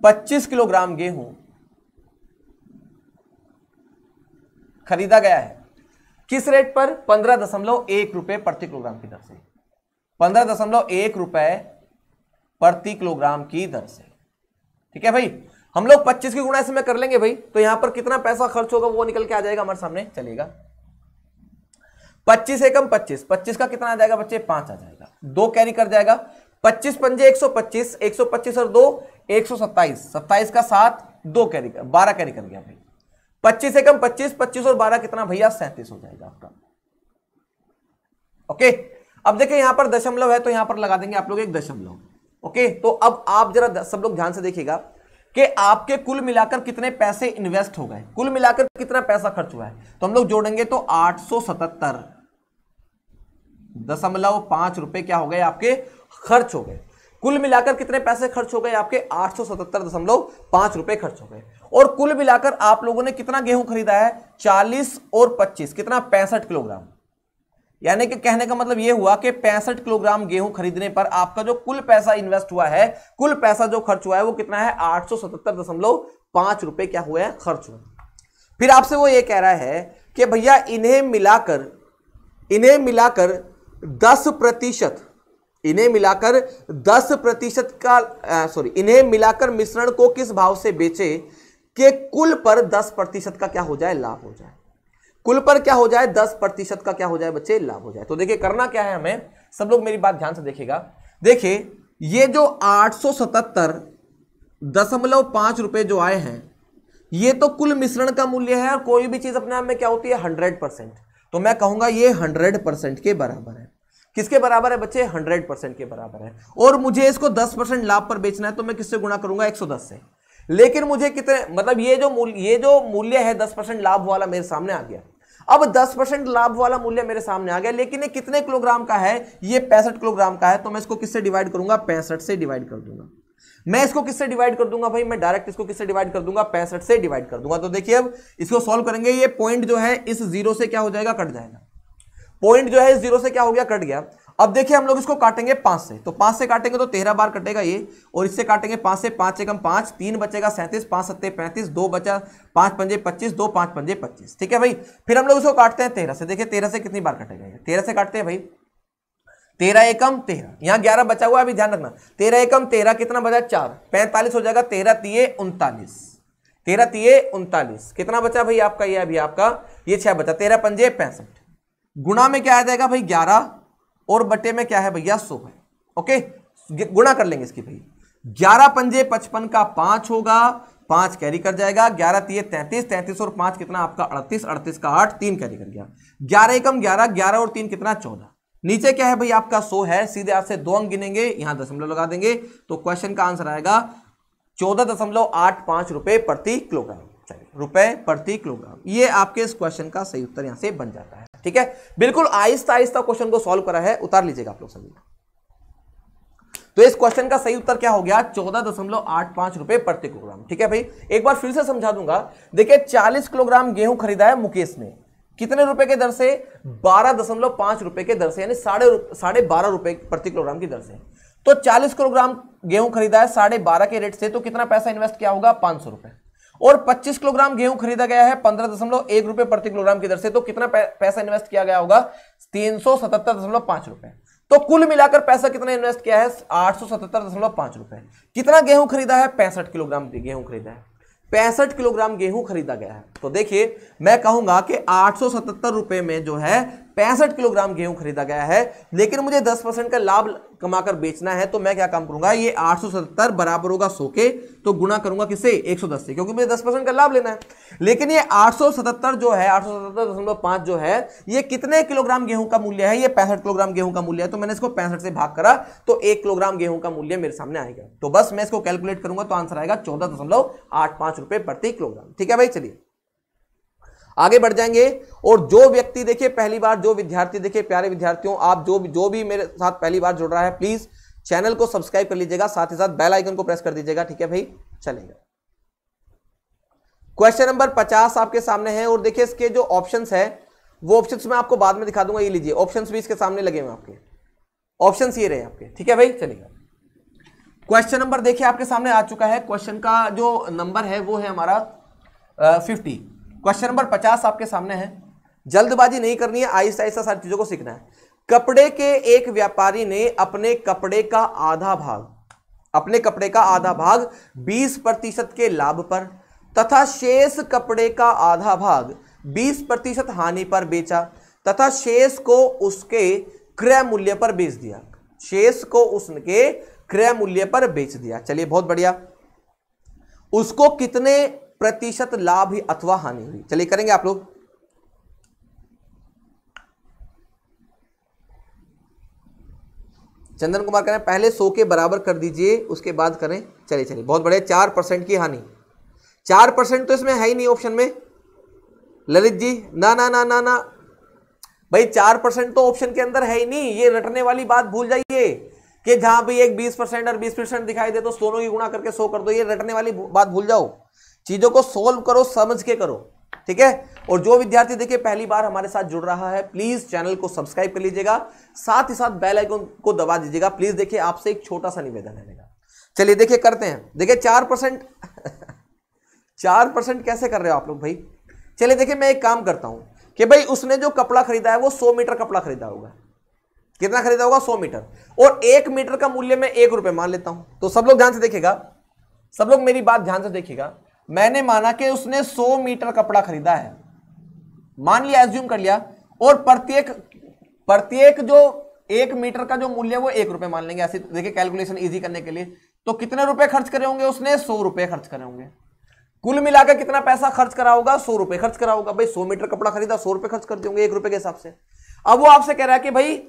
25 किलोग्राम गेहूं खरीदा गया है किस रेट पर, 15.1 रुपए प्रति किलोग्राम की दर से, 15.1 रुपए प्रति किलोग्राम की दर से। ठीक है भाई, हम लोग 25 की गुणा इसमें कर लेंगे भाई, तो यहां पर कितना पैसा खर्च होगा वो निकल के आ जाएगा हमारे सामने। चलेगा 25 एकम 25 का कितना आ जाएगा बच्चे, 5 आ जाएगा, 2 कैरी कर जाएगा, 25 पंजे 125, 125 और 2 127, 27 का 7, 2 कैरी कर 12 कैरी कर गया भाई। 25 एकम 25 और 12 कितना भैया, 37 हो जाएगा आपका। ओके, अब देखिए यहां पर दशमलव है तो यहां पर लगा देंगे आप लोग एक दशमलव। ओके, तो अब आप जरा सब लोग ध्यान से देखिएगा कि आपके कुल मिलाकर कितने पैसे इन्वेस्ट हो गए, कुल मिलाकर कितना पैसा खर्च हुआ है। तो हम लोग जोड़ेंगे तो 877.5 रुपए क्या हो गए आपके, खर्च हो गए। कुल मिलाकर कितने पैसे खर्च हो गए आपके, 877.5 रुपए खर्च हो गए। और कुल मिलाकर आप लोगों ने कितना गेहूं खरीदा है, 40 और 25 कितना, 65 किलोग्राम। यानी कि कहने का मतलब यह हुआ कि 65 किलोग्राम गेहूं खरीदने पर आपका जो कुल पैसा इन्वेस्ट हुआ है, कुल पैसा जो खर्च हुआ है वो कितना है, 877.5 रुपए क्या हुआ है, खर्च हुआ। फिर आपसे वो ये कह रहा है कि भैया इन्हें मिलाकर 10% का इन्हें मिलाकर मिश्रण को किस भाव से बेचे कि कुल पर 10% का क्या हो जाए, लाभ हो जाए। कुल पर क्या हो जाए, 10% का क्या हो जाए बच्चे, लाभ हो जाए। तो देखिए करना क्या है हमें, सब लोग मेरी बात ध्यान से देखिएगा। देखिए ये जो 877.5 रुपए जो आए हैं, ये तो कुल मिश्रण का मूल्य है, और कोई भी चीज अपने आप में क्या होती है, 100%। तो मैं कहूंगा ये 100% के बराबर है। किसके बराबर है बच्चे, 100% के बराबर है। और मुझे इसको 10% लाभ पर बेचना है तो मैं किससे गुणा करूंगा, 110 से। लेकिन मुझे कितने, मतलब ये जो मूल्य है 10% लाभ वाला मेरे सामने आ गया। अब 10% लाभ वाला मूल्य मेरे सामने आ गया, लेकिन ये कितने किलोग्राम का है, ये 65 किलोग्राम का है। तो मैं इसको किससे डिवाइड करूंगा, 65 से डिवाइड कर दूंगा। मैं इसको किससे डिवाइड कर दूंगा भाई, मैं डायरेक्ट इसको किससे डिवाइड कर दूंगा, 65 से डिवाइड कर दूंगा। तो देखिए अब इसको सॉल्व करेंगे, ये पॉइंट जो है इस 0 से क्या हो जाएगा, कट जाएगा। पॉइंट जो है इस 0 से क्या हो गया, कट गया। अब देखिए हम लोग इसको काटेंगे 5 से, तो 5 से काटेंगे तो 13 बार कटेगा ये, और इससे काटेंगे 5 से, 5 एकम 5, 3 बचेगा 37, 5 सत्ते 35, 2 बचा, 5 पंजे 25, 2 5 पंजे 25। ठीक है भाई, फिर हम लोग इसको काटते हैं 13 से। देखिए 13 से कितनी बार कटेगा ये, 13 से काटते हैं भाई, 13 एकम 13, यहाँ 11 बचा हुआ, अभी ध्यान रखना, 13 एकम 13 कितना बचा, 4, 45 हो जाएगा, 13 तिये 39, 13 तिये 39, कितना बचा भाई आपका, ये अभी आपका ये 6 बचा, 13 पंजे 65, गुणा में क्या आ जाएगा भाई 11, और बटे में क्या है भैया 100 है। ओके, गुणा कर लेंगे इसकी भाई, 11 पंजे 55 का 5 होगा, 5 कैरी कर जाएगा, 11 तिये 33, 33 और 5 कितना आपका 38, 38 का 8, 3 कैरी कर गया, 11 एकम 11, 11 और 3 कितना 14। नीचे क्या है भाई आपका 100 है, सीधे आपसे 2 अंक गिनेंगे, यहां दशमलव लगा देंगे, तो क्वेश्चन का आंसर आएगा 14.85 रुपए प्रति किलोग्राम। चलिए, रुपए प्रति किलोग्राम, ये आपके इस क्वेश्चन का सही उत्तर यहां से बन जाता है। ठीक है, बिल्कुल आहिस्ता आहिस्ता क्वेश्चन को सॉल्व करा है, उतार लीजिएगा आप लोग सभी। तो इस क्वेश्चन का सही उत्तर क्या हो गया? 14.85 रुपए प्रति किलोग्राम। ठीक है भाई, एक बार फिर से समझा दूंगा। देखिए 40 किलोग्राम गेहूं खरीदा है मुकेश ने, कितने रुपए के दर से? 12.5 रुपए के दर से, यानी 12.5 रुपए प्रति किलोग्राम की दर से। तो 40 किलोग्राम गेहूं खरीदा है 12.5 के रेट से, तो कितना पैसा इन्वेस्ट किया होगा? 500 रुपए। और 25 किलोग्राम गेहूं खरीदा गया है 15.1 रुपए प्रति किलोग्राम की दर से, तो कितना पैसा इन्वेस्ट किया गया होगा? 377.5 रुपए। तो कुल मिलाकर पैसा कितना इन्वेस्ट किया है? 877.5 रुपए। कितना गेहूं खरीदा है? 65 किलोग्राम गेहूं खरीदा है, 65 किलोग्राम गेहूं खरीदा गया है। तो देखिए मैं कहूंगा कि 877 रुपए में जो है 65 किलोग्राम गेहूं खरीदा गया है, लेकिन मुझे 10% का लाभ कमाकर बेचना है। तो मैं क्या काम करूंगा? ये 877 बराबर होगा 100 के, तो गुना करूंगा किससे? 110 से, क्योंकि मुझे 10% का लाभ लेना है। लेकिन ये 877 जो है 877.5 जो है ये कितने किलोग्राम गेहूं का मूल्य है? ये 65 किलोग्राम गेहूं का मूल्य है। तो मैंने इसको 65 से भाग करा तो 1 किलोग्राम गेहूं का मूल्य मेरे सामने आएगा। तो बस मैं इसको कैलकुलेट करूंगा तो आंसर आएगा 14.85 रुपए प्रति किलोग्राम। ठीक है भाई, चलिए आगे बढ़ जाएंगे। और जो व्यक्ति देखिए पहली बार, जो विद्यार्थी देखिए, प्यारे विद्यार्थियों, आप जो भी मेरे साथ पहली बार जुड़ रहा है, प्लीज चैनल को सब्सक्राइब कर लीजिएगा, साथ ही साथ बेल आइकन को प्रेस कर दीजिएगा। ठीक है भाई, चलेगा। क्वेश्चन नंबर 50 आपके सामने है। और देखिए इसके जो ऑप्शंस है वो ऑप्शंस मैं आपको बाद में दिखा दूंगा। ये लीजिए, ऑप्शंस भी इसके सामने लगे हुए आपके, ऑप्शंस ये रहे आपके। ठीक है भाई, चलेगा। क्वेश्चन नंबर देखिए आपके सामने आ चुका है। क्वेश्चन का जो नंबर है वो है हमारा 50। क्वेश्चन नंबर 50 आपके सामने है। जल्दबाजी नहीं करनी है, आहिस्ता आहिस्ता सारी चीजों को सीखना है। कपड़े के एक व्यापारी ने अपने कपड़े का आधा भाग 20% के लाभ पर तथा शेष कपड़े का आधा भाग 20% हानि पर बेचा तथा शेष को उसके क्रय मूल्य पर बेच दिया। चलिए बहुत बढ़िया। उसको कितने प्रतिशत लाभ अथवा हानि हुई? चलिए करेंगे आप लोग। चंदन कुमार करें, पहले 100 के बराबर कर दीजिए उसके बाद करें। चलिए बहुत बढ़िया। 4% की हानि, 4% तो इसमें है ही नहीं ऑप्शन में। ललित जी ना ना ना ना ना भाई, 4% तो ऑप्शन के अंदर है ही नहीं। ये रटने वाली बात भूल जाइए कि जहां भी एक 20% और 20% दिखाई दे तो दोनों की गुणा करके 100 कर दो। ये रटने वाली बात भूल जाओ, चीजों को सोल्व करो, समझ के करो। ठीक है। और जो विद्यार्थी देखिए पहली बार हमारे साथ जुड़ रहा है, प्लीज चैनल को सब्सक्राइब कर लीजिएगा, साथ ही साथ बेल आइकन को दबा दीजिएगा। प्लीज देखिए आपसे एक छोटा सा निवेदन है मेरा। चलिए देखिए करते हैं। देखिए 4% 4% कैसे कर रहे हो आप लोग भाई? चलिए देखिए मैं एक काम करता हूं कि भाई उसने जो कपड़ा खरीदा है वो 100 मीटर कपड़ा खरीदा होगा। कितना खरीदा होगा? 100 मीटर। और 1 मीटर का मूल्य मैं 1 रुपए मान लेता हूं। तो सब लोग ध्यान से देखिएगा, सब लोग मेरी बात ध्यान से देखिएगा। मैंने माना कि उसने 100 मीटर कपड़ा खरीदा है, मान लिया, एज्यूम कर लिया। और प्रत्येक जो 1 मीटर का जो मूल्य वो 1 रुपए मान लेंगे। ऐसे देखिए कैलकुलेशन इजी करने के लिए। तो कितने रुपए खर्च करे होंगे उसने? 100 रुपए खर्च करे होंगे। कुल मिलाकर कितना पैसा खर्च करा होगा? 100 रुपए खर्च करा होगा। भाई 100 मीटर कपड़ा खरीदा, 100 रुपए खर्च कर देंगे 1 रुपए के हिसाब से। अब वो आपसे कह रहा है कि भाई,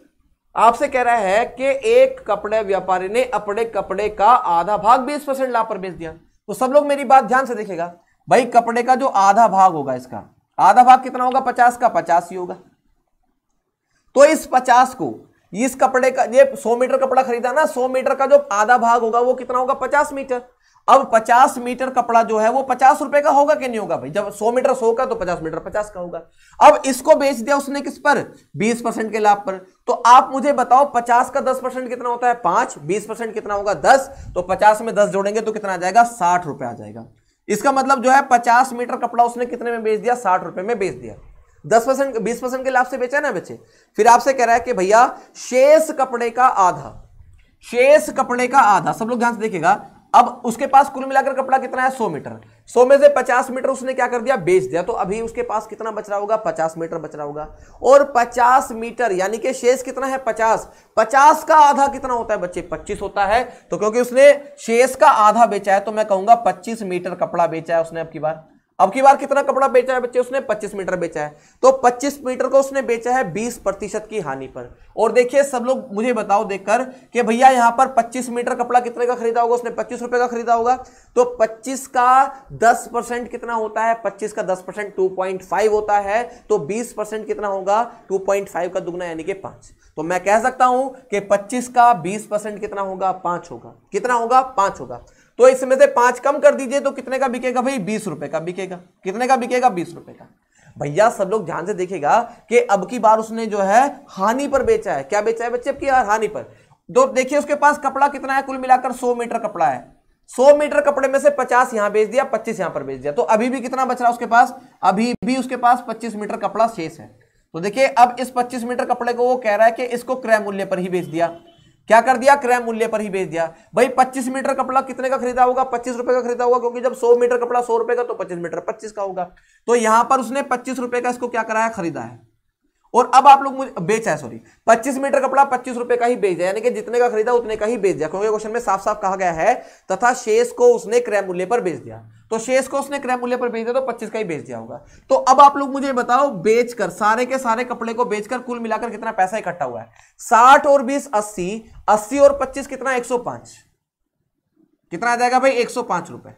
आपसे कह रहा है कि एक कपड़े व्यापारी ने अपने कपड़े का आधा भाग 20% लाभ पर बेच दिया। तो सब लोग मेरी बात ध्यान से देखेगा। भाई कपड़े का जो आधा भाग होगा, इसका आधा भाग कितना होगा? 50 का 50 ही होगा। तो इस 50 को, इस कपड़े का, ये 100 मीटर कपड़ा खरीदा ना, 100 मीटर का जो आधा भाग होगा वो कितना होगा? 50 मीटर। अब 50 मीटर कपड़ा जो है वो 50 रुपए का होगा कि नहीं होगा भाई? जब 100 मीटर 100 का तो 50 मीटर 50 का होगा। अब इसको बेच दिया उसने किस पर? 20% के लाभ पर। तो आप मुझे बताओ 50 का 10% कितना होता है? 5। 20% कितना होगा? 10। तो 50 में 10 जोड़ेंगे तो कितना आ जाएगा? 60 रुपए आ जाएगा। इसका मतलब जो है 50 मीटर कपड़ा उसने कितने में बेच दिया? 60 रुपए में बेच दिया। 10% 20% के लाभ से बेचा ना बच्चे। फिर आपसे कह रहा है कि भैया शेष कपड़े का आधा, शेष कपड़े का आधा, सब लोग ध्यान से देखिएगा। अब उसके पास कुल मिलाकर कपड़ा कितना है? 100 मीटर। 100 में से 50 मीटर उसने क्या कर दिया? बेच दिया। तो अभी उसके पास कितना बच रहा होगा? 50 मीटर बच रहा होगा। और 50 मीटर यानी कि शेष कितना है? 50। 50 का आधा कितना होता है बच्चे? 25 होता है। तो क्योंकि उसने शेष का आधा बेचा है तो मैं कहूंगा 25 मीटर कपड़ा बेचा है उसने अब की बार। अब की बार कितना कपड़ा बेचा है बच्चे उसने? 25 मीटर बेचा है, तो 25 मीटर को उसने बेचा है 20% की हानि पर। और देखिए सब लोग मुझे बताओ देखकर कि भैया यहां पर 25 मीटर कपड़ा कितने का खरीदा होगा उसने? 25 रुपए का खरीदा होगा। तो 25 का 10% कितना होता है? 25 का 10% 2.5 होता है, तो 20% कितना होगा? 2.5 का दुगना यानी कि 5। तो मैं कह सकता हूं कि 25 का 20% कितना होगा? 5 होगा। कितना होगा? 5 होगा। तो इसमें से 5 कम कर दीजिए तो कितने का बिकेगा भाई? 20 रुपए का बिकेगा। कितने का बिकेगा? 20 रुपए का। भैया सब लोग ध्यान से देखिएगा कि अब की बार उसने जो है हानि पर बेचा है। क्या बेचा है बच्चे? अब की बार हानि पर। तो देखिए उसके पास कपड़ा कितना है? कुल मिलाकर 100 मीटर कपड़ा है। 100 मीटर कपड़े में से 50 यहां बेच दिया, 25 यहां पर बेच दिया, तो अभी भी कितना बच रहा है उसके पास? अभी भी उसके पास 25 मीटर कपड़ा शेष है। तो देखिए अब इस 25 मीटर कपड़े को वो कह रहा है कि इसको क्रय मूल्य पर ही बेच दिया। क्या कर दिया? क्रय मूल्य पर ही बेच दिया। भाई 25 मीटर कपड़ा कितने का खरीदा होगा? 25 रुपए का खरीदा होगा, क्योंकि जब 100 मीटर कपड़ा 100 रुपए का तो 25 मीटर 25 का होगा। तो यहां पर उसने 25 रुपए का इसको क्या करा है? खरीदा है। और अब आप लोग मुझे बेचा है, सॉरी 25 मीटर कपड़ा 25 रुपए का ही बेच दिया, यानी कि जितने का खरीदा उतने का ही बेच दिया, क्योंकि क्वेश्चन में साफ साफ कहा गया है तथा शेष को उसने क्रय मूल्य पर बेच दिया। तो शेष को उसने क्रय मूल्य पर बेच दिया तो 25 का ही बेच दिया होगा। तो अब आप लोग मुझे बताओ बेचकर सारे के सारे कपड़े को बेचकर कुल मिलाकर कितना पैसा इकट्ठा हुआ है? 60 और 20 80, 80 और 25 कितना? 105। कितना आ जाएगा भाई? 105 रुपए।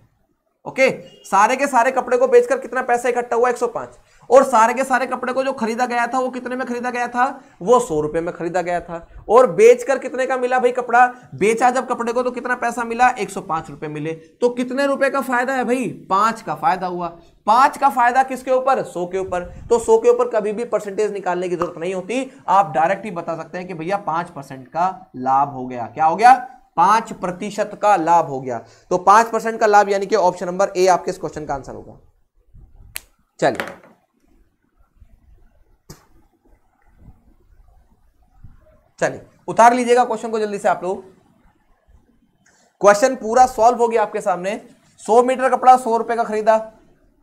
ओके, सारे के सारे कपड़े को बेचकर कितना पैसा इकट्ठा हुआ? 105। और सारे के सारे कपड़े को जो खरीदा गया था वो कितने में खरीदा गया था? वो 100 रुपए में खरीदा गया था। और बेचकर कितने का मिला भाई कपड़ा? बेचा जब कपड़े को तो कितना पैसा मिला? 105 रुपए मिले। तो कितने रुपए का फायदा है भाई? 5 का फायदा हुआ। 5 का फायदा किसके ऊपर? 100 के ऊपर। तो 100 के ऊपर कभी भी परसेंटेज निकालने की जरूरत नहीं होती, आप डायरेक्ट ही बता सकते हैं कि भैया 5% का लाभ हो गया। क्या हो गया? 5% का लाभ हो गया। तो 5% का लाभ यानी कि ऑप्शन नंबर ए आपके इस क्वेश्चन का आंसर होगा। चलिए चलिए उतार लीजिएगा क्वेश्चन को जल्दी से आप लोग। क्वेश्चन पूरा सॉल्व हो गया आपके सामने। 100 मीटर कपड़ा 100 रुपए का खरीदा,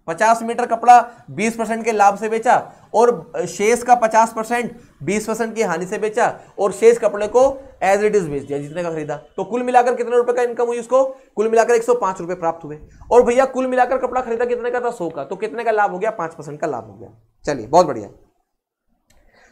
50 मीटर कपड़ा 20% के लाभ से बेचा, और शेष का 50% 20% की हानि से बेचा, और शेष कपड़े को एज इट इज बेच दिया जितने का खरीदा। तो कुल मिलाकर कितने रुपए का इनकम हुई उसको? कुल मिलाकर 105 रुपए प्राप्त हुए। और भैया कुल मिलाकर कपड़ा खरीदा कितने का था? 100 का। तो कितने का लाभ हो गया? 5% का लाभ हो गया। चलिए बहुत बढ़िया।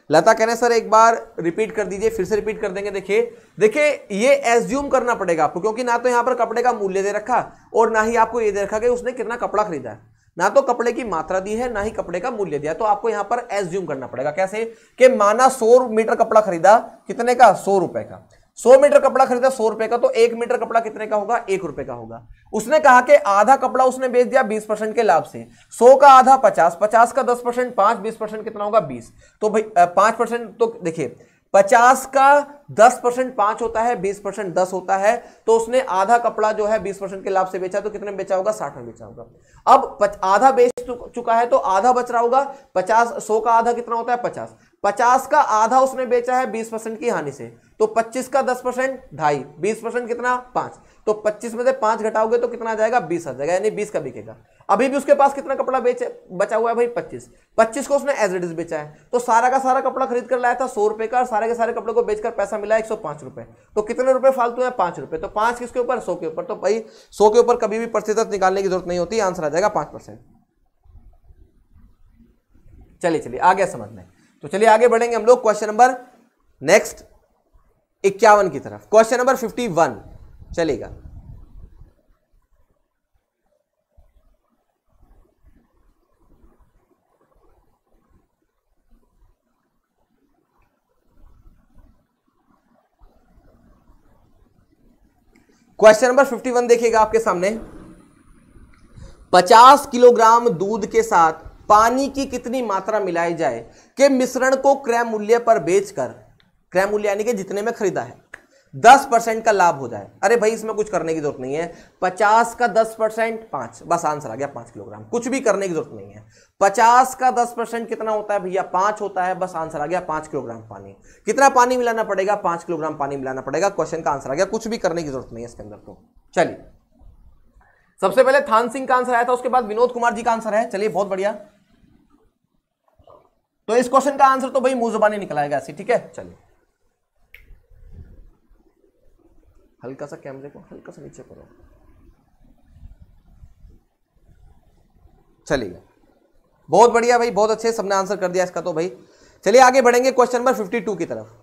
लता कहने सर एक बार रिपीट कर दीजिए। फिर से रिपीट कर देंगे। देखिए देखिए ये एज्यूम करना पड़ेगा आपको, क्योंकि ना तो यहां पर कपड़े का मूल्य दे रखा और ना ही आपको ये दे रखा कि उसने कितना कपड़ा खरीदा है। ना तो कपड़े की मात्रा दी है, ना ही कपड़े का मूल्य दिया। तो आपको यहां पर एज्यूम करना पड़ेगा। कैसे? कि माना 100 मीटर कपड़ा खरीदा, कितने का? 100 रुपए का। 100 मीटर कपड़ा खरीदा 100 रुपए का, तो 1 मीटर कपड़ा कितने का होगा? 1 रुपए का होगा। उसने कहा कि आधा कपड़ा उसने बेच दिया 20% के लाभ से। 100 का आधा 50, 50 का 10% 5, 20% कितना होगा? 20। तो भाई 5%, तो देखिए 50 का 10% 5 होता है, 20% 10 होता है। तो उसने आधा कपड़ा जो है 20% के लाभ से बेचा, तो कितने में बेचा होगा? 60 में बेचा होगा। अब आधा बेच चुका है तो आधा बच रहा होगा। 50, 100 का आधा कितना होता है? 50। 50 का आधा उसने बेचा है 20% की हानि से, तो 25 का 10% 2.5, 20% कितना? 5। तो 25 में से 5 घटाओगे तो कितना आ जाएगा? 20 आ जाएगा, यानी 20 का बिकेगा। अभी भी उसके पास कितना कपड़ा बचा हुआ है भाई? 25। 25 को उसने एज इट इज बेचा है, तो सारा का सारा कपड़ा खरीद कर लाया था 100 रुपए का, और सारे के सारे कपड़े को बेचकर पैसा मिला 105 रुपए। तो कितने रुपए फालतू है? 5 रुपए। तो 5 किसके ऊपर? 100 के ऊपर। तो भाई 100 के ऊपर कभी भी प्रतिशत निकालने की जरूरत नहीं होती, आंसर आ जाएगा 5%। चलिए चलिए आगे समझने। तो चलिए आगे बढ़ेंगे हम लोग क्वेश्चन नंबर नेक्स्ट 51 की तरफ। क्वेश्चन नंबर 51 चलेगा। क्वेश्चन नंबर 51 देखिएगा आपके सामने। 50 किलोग्राम दूध के साथ पानी की कितनी मात्रा मिलाई जाए कि मिश्रण को क्रय मूल्य पर बेचकर, क्रय मूल्य यानी कि जितने में खरीदा है, 10% का लाभ हो जाए? अरे भाई इसमें कुछ करने की जरूरत नहीं है। 50 का 10% 5, बस आंसर आ गया 5 किलोग्राम। कुछ भी करने की जरूरत नहीं है। 50 का 10% कितना होता है भैया? 5 होता है, बस आंसर आ गया 5 किलोग्राम पानी। कितना पानी मिलाना पड़ेगा? 5 किलोग्राम पानी मिलाना पड़ेगा। क्वेश्चन का आंसर आ गया। कुछ भी करने की जरूरत नहीं है इसके अंदर। तो चलिए सबसे पहले थान सिंह का आंसर आया था, उसके बाद विनोद कुमार जी का आंसर है। चलिए बहुत बढ़िया। तो इस क्वेश्चन का आंसर तो भाई मुंह जुबानी निकल आएगा ऐसे, ठीक है। चलिए हल्का सा कैमरे को हल्का सा नीचे करो। चलिए बहुत बढ़िया भाई, बहुत अच्छे, सबने आंसर कर दिया इसका तो भाई। चलिए आगे बढ़ेंगे क्वेश्चन नंबर 52 की तरफ।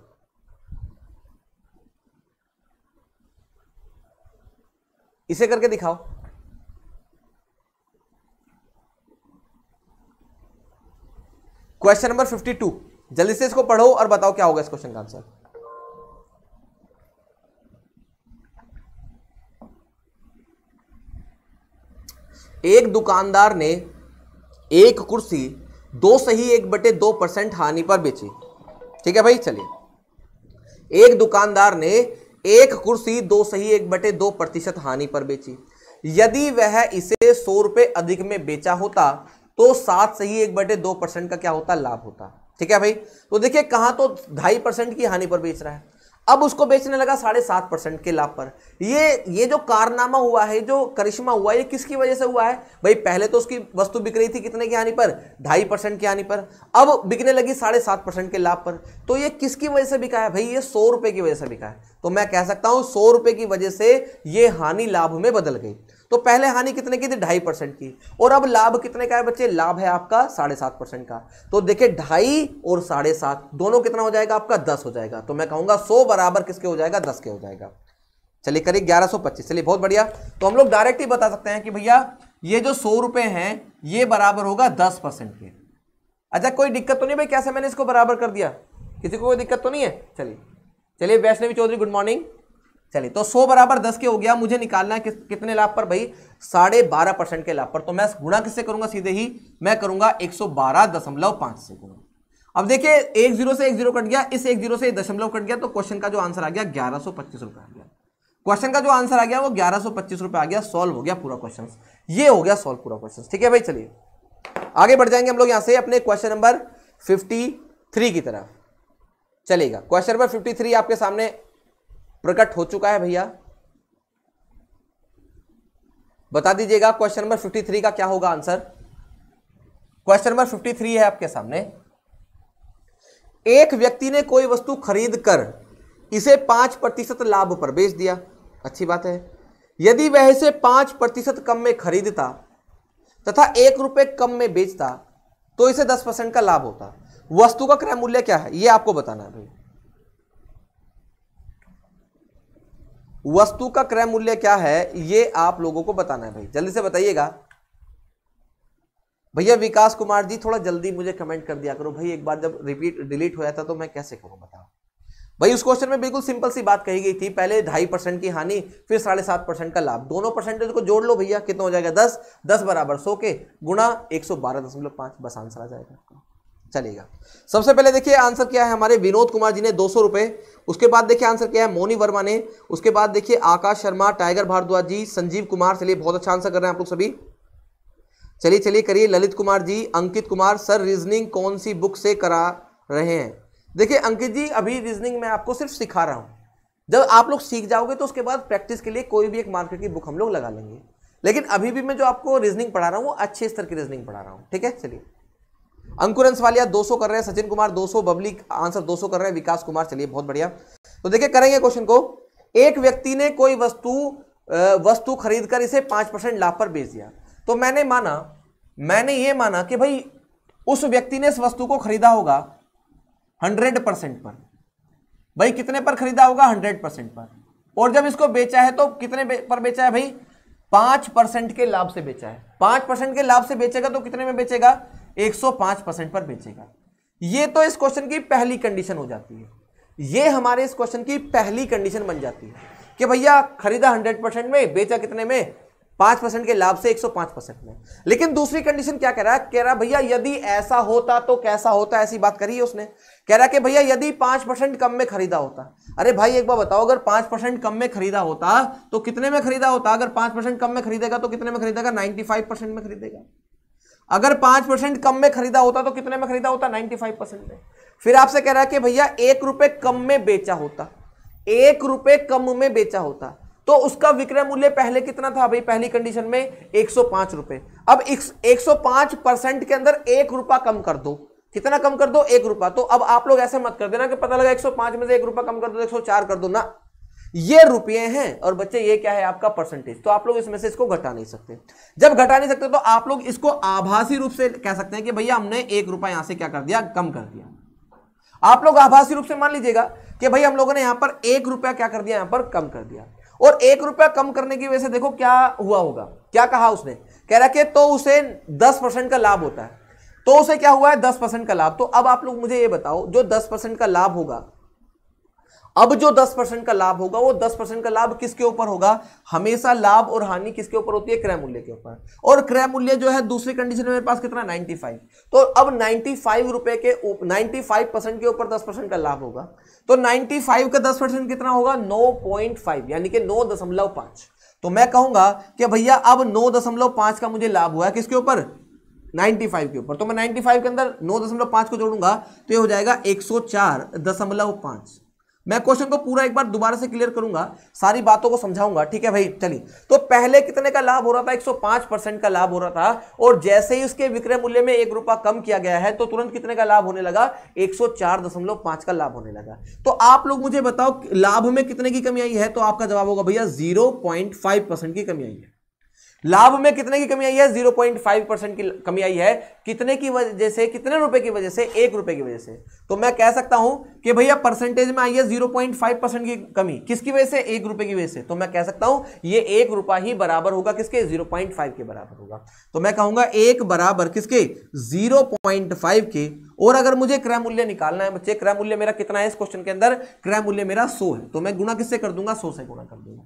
इसे करके दिखाओ। क्वेश्चन नंबर 52, जल्दी से इसको पढ़ो और बताओ क्या होगा इस क्वेश्चन का आंसर। एक दुकानदार ने एक कुर्सी 2 सही 1/2% हानि पर बेची। ठीक है भाई, चलिए एक दुकानदार ने एक कुर्सी 2 सही 1/2% हानि पर बेची। यदि वह इसे 100 रुपए अधिक में बेचा होता तो 7 सही 1/2% का क्या होता, लाभ होता। ठीक है भाई, तो देखिए कहां तो 2.5% की हानि पर बेच रहा है, अब उसको बेचने लगा 7.5% के लाभ पर। ये जो कारनामा हुआ है, जो करिश्मा हुआ है, ये किसकी वजह से हुआ है भाई? पहले तो उसकी वस्तु बिक रही थी कितने की हानि पर, 2.5% की हानि पर, अब बिकने लगी 7.5% के लाभ पर। तो ये किसकी वजह से बिका है भाई? ये 100 रुपए की वजह से बिका है। तो मैं कह सकता हूं 100 रुपए की वजह से ये हानि लाभ में बदल गई। तो पहले हानि कितने की थी? 2.5% की, और अब लाभ कितने का है बच्चे? लाभ है आपका 7.5% का। तो देखिए 2.5 और 7.5 दोनों कितना हो जाएगा आपका? 10 हो जाएगा। तो मैं कहूंगा 100 बराबर किसके हो जाएगा? 10 के हो जाएगा। चलिए करिए 1125। चलिए बहुत बढ़िया, तो हम लोग डायरेक्ट ही बता सकते हैं कि भैया ये जो 100 रुपए हैं ये बराबर होगा 10% के। अच्छा कोई दिक्कत तो नहीं भाई, कैसे मैंने इसको बराबर कर दिया? किसी को कोई दिक्कत तो नहीं है? चलिए वैष्णवी चौधरी गुड मॉर्निंग। चलिए तो 100 बराबर 10 के हो गया, मुझे निकालना है कितने लाभ पर भाई? 12.5% के लाभ पर। तो मैं गुणा किससे करूंगा? सीधे ही मैं करूंगा 112.5 से गुणा। अब देखिए 1 0 से 1 0 कट गया, इस 1 0 से दशमलव कट गया, तो क्वेश्चन का जो आंसर आ गया 1125 रुपए आ गया। क्वेश्चन का जो आंसर आ गया वो 1125 रुपए आ गया। सॉल्व हो गया पूरा क्वेश्चन, ये हो गया सॉल्व पूरा क्वेश्चन। ठीक है भाई, चलिए आगे बढ़ जाएंगे हम लोग यहां से अपने क्वेश्चन नंबर 53 की तरफ। चलेगा, क्वेश्चन नंबर 53 आपके सामने प्रकट हो चुका है भैया, बता दीजिएगा क्वेश्चन नंबर 53 का क्या होगा आंसर। क्वेश्चन नंबर 53 है आपके सामने। एक व्यक्ति ने कोई वस्तु खरीद कर इसे 5% लाभ पर बेच दिया। अच्छी बात है। यदि वह इसे 5% कम में खरीदता तथा 1 रुपए कम में बेचता तो इसे 10% का लाभ होता। वस्तु का क्रय मूल्य क्या है ये आपको बताना है भाई। वस्तु का क्रय मूल्य क्या है ये आप लोगों को बताना है भाई, जल्दी से बताइएगा भैया। विकास कुमार जी थोड़ा जल्दी मुझे कमेंट कर दिया करो भाई, एक बार जब रिपीट डिलीट हो जाता तो मैं कैसे करूं बताओ भाई। उस क्वेश्चन में बिल्कुल सिंपल सी बात कही गई थी, पहले 2.5% की हानि फिर 7.5% का लाभ, दोनों परसेंटेज को जोड़ लो भैया, कितना हो जाएगा? 10। 10 बराबर 100 के गुणा 112.5, बस आंसर आ जाएगा आपका। चलेगा, सबसे पहले देखिए आंसर क्या है हमारे विनोद कुमार जी ने 200 रुपए। उसके बाद देखिए आंसर क्या है मोनी वर्मा ने। उसके बाद देखिए आकाश शर्मा, टाइगर भारद्वाज जी, संजीव कुमार, चलिए बहुत अच्छा आंसर कर रहे हैं आप लोग सभी। चलिए करिए ललित कुमार जी, अंकित कुमार, सर रीजनिंग कौन सी बुक से करा रहे हैं? देखिए अंकित जी अभी रीजनिंग मैं आपको सिर्फ सिखा रहा हूं, जब आप लोग सीख जाओगे तो उसके बाद प्रैक्टिस के लिए कोई भी एक मार्केट की बुक हम लोग लगा लेंगे, लेकिन अभी भी मैं जो आपको रीजनिंग पढ़ा रहा हूं वो अच्छे स्तर की रीजनिंग पढ़ा रहा हूं। ठीक है, चलिए अंकुर अंसवालिया 200 कर रहे हैं, सचिन कुमार 200, बबली आंसर 200 कर रहे हैं, विकास कुमार, चलिए बहुत बढ़िया। तो देखिए करेंगे क्वेश्चन को। एक व्यक्ति ने कोई वस्तु खरीद कर इसे 5% लाभ पर बेच दिया। तो मैंने ये माना कि भाई उस व्यक्ति ने इस वस्तु को खरीदा होगा 100% पर। भाई कितने पर खरीदा होगा? 100% पर। और जब इसको बेचा है तो कितने पर बेचा है भाई? 5% के लाभ से बेचा है। 5% के लाभ से बेचेगा तो कितने में बेचेगा? 105% पर बेचेगा। ये तो इस क्वेश्चन की पहली कंडीशन हो जाती है, ये हमारे इस क्वेश्चन की पहली कंडीशन बन जाती है कि भैया खरीदा 100% में, बेचा कितने में? 5% के लाभ से 105% में। लेकिन दूसरी कंडीशन क्या कह रहा है? कह रहा भैया यदि ऐसा होता तो कैसा होता, ऐसी बात करी है उसने। कह रहा कि भैया यदि 5% कम में खरीदा होता। अरे भाई एक बार बताओ, अगर 5% कम में खरीदा होता तो कितने में खरीदा होता? अगर 5% कम में खरीदेगा तो कितने में खरीदेगा? 95% में खरीदेगा। अगर 5% कम में खरीदा होता तो कितने में खरीदा होता? 95% में। फिर आपसे कह रहा है कि भैया 1 रुपए कम में बेचा होता, 1 रुपए कम में बेचा होता तो उसका विक्रय मूल्य पहले कितना था भाई? पहली कंडीशन में 105 रुपए। अब 105% के अंदर 1 रुपया कम कर दो, कितना कम कर दो? 1 रुपया। तो अब आप लोग ऐसे मत कर देना कि पता लगा 105 में से 1 रुपया कम कर दो 104 कर दो ना, ये रुपये हैं और बच्चे ये क्या है आपका परसेंटेज। तो आप लोग इसमें से इसको घटा नहीं सकते। जब घटा नहीं सकते तो आप लोग इसको आभासी रूप से कह सकते हैं कि भैया हमने 1 रुपया यहां से क्या कर दिया, कम कर दिया। आप लोग आभासी रूप से मान लीजिएगा कि भाई हम लोगों ने यहां पर 1 रुपया क्या कर दिया, यहां पर कम कर दिया। और 1 रुपया कम करने की वजह से देखो क्या हुआ होगा, क्या कहा उसने, कह रहा कि तो उसे 10% का लाभ होता है। तो उसे क्या हुआ है, 10% का लाभ। तो अब आप लोग मुझे ये बताओ, जो 10% का लाभ होगा, अब जो 10% का लाभ होगा वो 10% का लाभ किसके ऊपर होगा, हमेशा लाभ और हानि किसके ऊपर होती है, क्रय मूल्य के ऊपर। और क्रय मूल्य जो है दूसरी कंडीशन में मेरे पास कितना, 95। तो अब 95 रुपए के 95% के ऊपर 10% का लाभ होगा। तो 95 का 10% कितना होगा, 9.5 यानी कि 9.5। तो मैं कहूंगा कि भैया अब 9.5 का मुझे लाभ हुआ है किसके ऊपर, 95 के ऊपर। तो मैं 95 के अंदर 9.5 को जोड़ूंगा तो ये हो जाएगा 104.5। मैं क्वेश्चन को पूरा एक बार दोबारा से क्लियर करूंगा, सारी बातों को समझाऊंगा, ठीक है भाई। चलिए, तो पहले कितने का लाभ हो रहा था, 105% का लाभ हो रहा था। और जैसे ही उसके विक्रय मूल्य में 1 रुपया कम किया गया है तो तुरंत कितने का लाभ होने लगा, 104.5 का लाभ होने लगा। तो आप लोग मुझे बताओ लाभ में कितने की कमी आई है, तो आपका जवाब होगा भैया 0.5% की कमी आई है। लाभ में कितने की कमी आई है, 0.5% की कमी आई है। कितने की वजह से, कितने रुपए की वजह से, 1 रुपए की वजह से। तो मैं कह सकता हूं कि भैया परसेंटेज में आई है 0.5% की कमी, किसकी वजह से, 1 रुपए की वजह से। तो मैं कह सकता हूं ये 1 रुपया ही बराबर होगा किसके, 0.5 के बराबर होगा। तो मैं कहूंगा 1 बराबर किसके, 0.5 के। और अगर मुझे क्रय मूल्य निकालना है बच्चे, क्रय मूल्य मेरा कितना है इस क्वेश्चन के अंदर, क्रय मूल्य मेरा 100 है। तो मैं गुणा किससे कर दूंगा, 100 से गुणा कर दूंगा।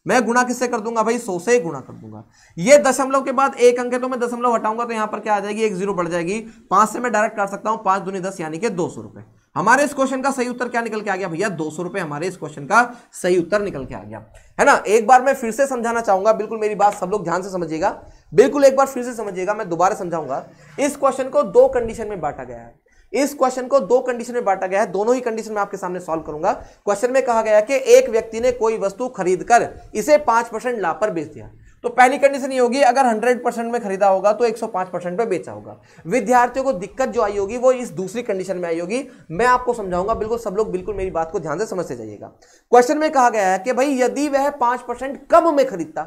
मैं गुणा किससे कर दूंगा भाई, 100 से गुणा कर दूंगा। ये दशमलव के बाद 1 अंक है तो मैं दशमलव हटाऊंगा तो यहां पर क्या आ जाएगी, 1 0 बढ़ जाएगी। 5 से मैं डायरेक्ट काट सकता हूं, 5 दूनी 10 यानी कि 200 रुपए। हमारे इस क्वेश्चन का सही उत्तर क्या निकल के आ गया भैया, 200 रुपए हमारे इस क्वेश्चन का सही उत्तर निकल के आ गया है ना। एक बार मैं फिर से समझाना चाहूंगा, बिल्कुल मेरी बात सब लोग ध्यान से समझिएगा, बिल्कुल एक बार फिर से समझिएगा, मैं दोबारा समझाऊंगा। इस क्वेश्चन को 2 कंडीशन में बांटा गया है। इस क्वेश्चन को 2 कंडीशन में बांटा गया है, दोनों ही कंडीशन में आपके सामने सॉल्व करूंगा। क्वेश्चन में कहा गया है कि एक व्यक्ति ने कोई वस्तु खरीदकर इसे 5% लाभ पर बेच दिया। तो पहली कंडीशन ये होगी, अगर 100% में खरीदा होगा तो 105% पे बेचा होगा। विद्यार्थियों को दिक्कत जो आई होगी वो इस दूसरी कंडीशन में आई होगी। मैं आपको समझाऊंगा, बिल्कुल सब लोग बिल्कुल मेरी बात को ध्यान से समझते जाइएगा। क्वेश्चन में कहा गया है कि भाई यदि वह 5% कम में खरीदता,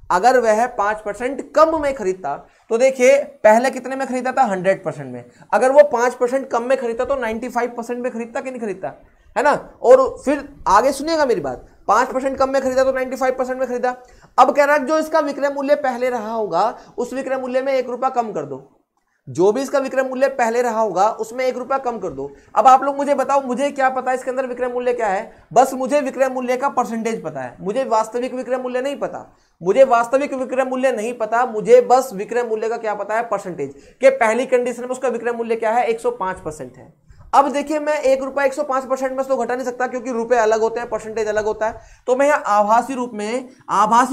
अगर वह 5% कम में खरीदता, तो देखिए पहले कितने में खरीदा था, 100% में। अगर वो 5% कम में खरीदता तो 95% में खरीदता कि नहीं खरीदता, है ना। और फिर आगे सुनिएगा मेरी बात, 5% कम में खरीदा तो 95% में खरीदा। अब कह रहा है जो इसका विक्रय मूल्य पहले रहा होगा उस विक्रय मूल्य में 1 रुपया कम कर दो। जो भी इसका विक्रय मूल्य पहले रहा होगा उसमें 1 रुपया कम कर दो। अब आप लोग मुझे बताओ, मुझे क्या पता है इसके अंदर विक्रय मूल्य क्या है, बस मुझे विक्रय मूल्य का परसेंटेज पता है, मुझे वास्तविक विक्रय मूल्य नहीं पता। मुझे वास्तविक विक्रय मूल्य नहीं पता, मुझे बस विक्रय मूल्य का क्या पता है, परसेंटेज। के पहली कंडीशन में उसका विक्रय मूल्य क्या है, 105% है। अब देखिए मैं 1 रुपया 105% में तो घटा नहीं सकता क्योंकि रुपए अलग होते हैं, परसेंटेज अलग होता है। तो मैं यहाँ आभासी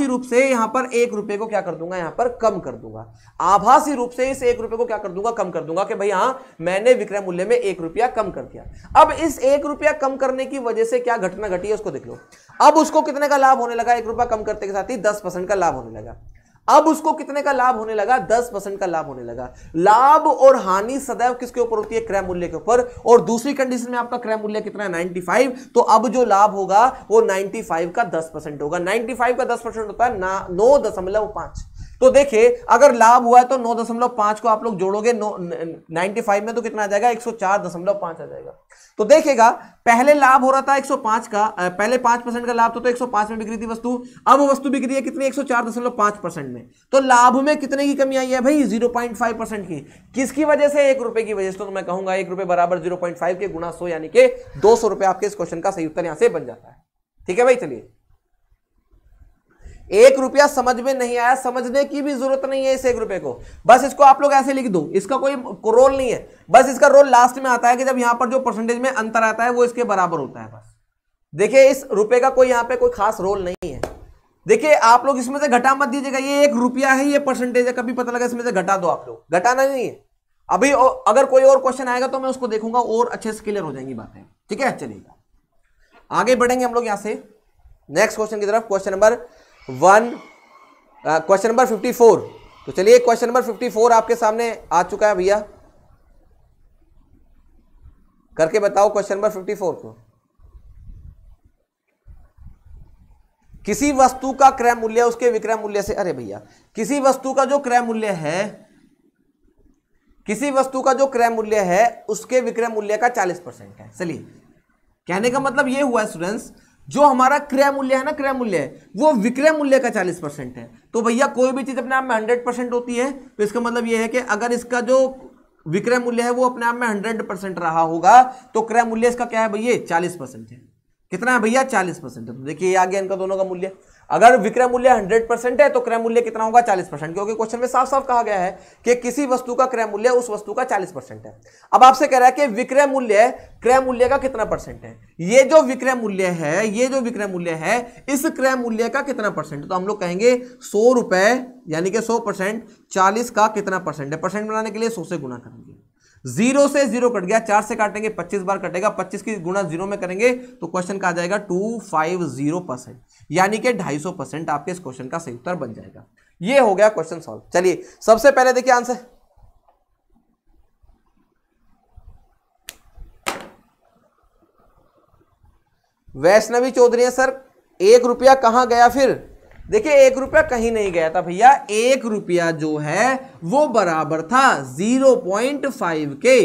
रूप से यहाँ पर 1 रुपये को क्या कर दूंगा, यहाँ पर कम कर दूंगा। आभासी रूप से इस 1 रुपये को क्या कर दूंगा, कम कर दूंगा कि भाई हाँ मैंने विक्रय मूल्य में 1 रुपया कम कर दिया। अब इस 1 रुपया कम करने की वजह से क्या घटना घटी है उसको देख लो। अब उसको कितने का लाभ होने लगा, 1 रुपया कम करते के साथ ही 10% का लाभ होने लगा। अब उसको कितने का लाभ होने लगा, 10% का लाभ होने लगा। लाभ और हानि सदैव किसके ऊपर होती है, क्रय मूल्य के ऊपर। और दूसरी कंडीशन में आपका क्रय मूल्य कितना है, 95। तो अब जो लाभ होगा वो 95 का 10% होगा। 95 का 10% होता है 9.5। तो देखिए अगर लाभ हुआ है तो 9.5 को आप लोग जोड़ोगे 95 में तो कितना आ जाएगा, 104.5 आ जाएगा। तो देखिएगा पहले लाभ हो रहा था 105 का, पहले 5% का लाभ तो 105 में बिक रही थी वस्तु। अब वस्तु बिक रही है कितनी, 104.5% में। तो लाभ में कितने की कमी आई है भाई, 0.5% की। किसकी वजह से, 1 रुपए की वजह से। तो मैं कहूंगा 1 रुपए बराबर 0.5 के गुणा 100 यानी कि 200 रुपए आपके इस क्वेश्चन का सही उत्तर यहां से बन जाता है। ठीक है भाई, चलिए 1 रुपया समझ में नहीं आया, समझने की भी जरूरत नहीं है इस 1 रुपए को, बस इसको आप लोग ऐसे लिख दो, इसका कोई रोल नहीं है। बस इसका रोल लास्ट में आता है कि जब यहां पर जो परसेंटेज में अंतर आता है वो इसके बराबर होता है। बस देखिए इस रुपए का कोई यहां पे कोई खास रोल नहीं है। देखिए आप लोग इसमें से घटा मत दीजिएगा, ये 1 रुपया है, ये परसेंटेज है, कभी पता लगा इसमें से घटा दो आप लोग, घटाना नहीं है। अभी अगर कोई और क्वेश्चन आएगा तो मैं उसको देखूंगा और अच्छे से क्लियर हो जाएंगी बातें। ठीक है, चलिएगा आगे बढ़ेंगे हम लोग यहां से नेक्स्ट क्वेश्चन की तरफ। Question number 54। तो चलिए क्वेश्चन नंबर 54 आपके सामने आ चुका है भैया, करके बताओ क्वेश्चन नंबर 54 को। किसी वस्तु का क्रय मूल्य उसके विक्रय मूल्य से, अरे भैया किसी वस्तु का जो क्रय मूल्य है, किसी वस्तु का जो क्रय मूल्य है उसके विक्रय मूल्य का 40% है। चलिए कहने का मतलब ये हुआ स्टूडेंट्स, जो हमारा क्रय मूल्य है ना, क्रय मूल्य है वो विक्रय मूल्य का 40% है। तो भैया कोई भी चीज अपने आप में 100% होती है, तो इसका मतलब ये है कि अगर इसका जो विक्रय मूल्य है वो अपने आप में 100% रहा होगा तो क्रय मूल्य इसका क्या है भैया 40% है। कितना है भैया 40%। तो देखिए ये आ गया इनका दोनों का मूल्य। अगर विक्रय मूल्य 100% है तो क्रय मूल्य कितना होगा 40%, क्योंकि क्वेश्चन में साफ साफ कहा गया है कि किसी वस्तु का क्रय मूल्य उस वस्तु का 40% है। अब आपसे कह रहा है कि विक्रय मूल्य क्रय मूल्य का कितना परसेंट है। ये जो विक्रय मूल्य है, ये जो विक्रय मूल्य है इस क्रय मूल्य का कितना परसेंट, तो हम लोग कहेंगे 100 रुपए यानी कि 100%, 40 का कितना परसेंट है। परसेंट बनाने के लिए 100 से गुना करेंगे, 0 से 0 कट गया, 4 से काटेंगे 25 बार कटेगा, 25 की गुणा 0 में करेंगे तो क्वेश्चन का आ जाएगा 250%, यानी कि 250% आपके इस क्वेश्चन का सही उत्तर बन जाएगा। ये हो गया क्वेश्चन सॉल्व। चलिए सबसे पहले देखिए आंसर, वैष्णवी चौधरी सर 1 रुपया कहां गया फिर। देखिए 1 रुपया कहीं नहीं गया था भैया, 1 रुपया जो है वो बराबर था 0.5 के।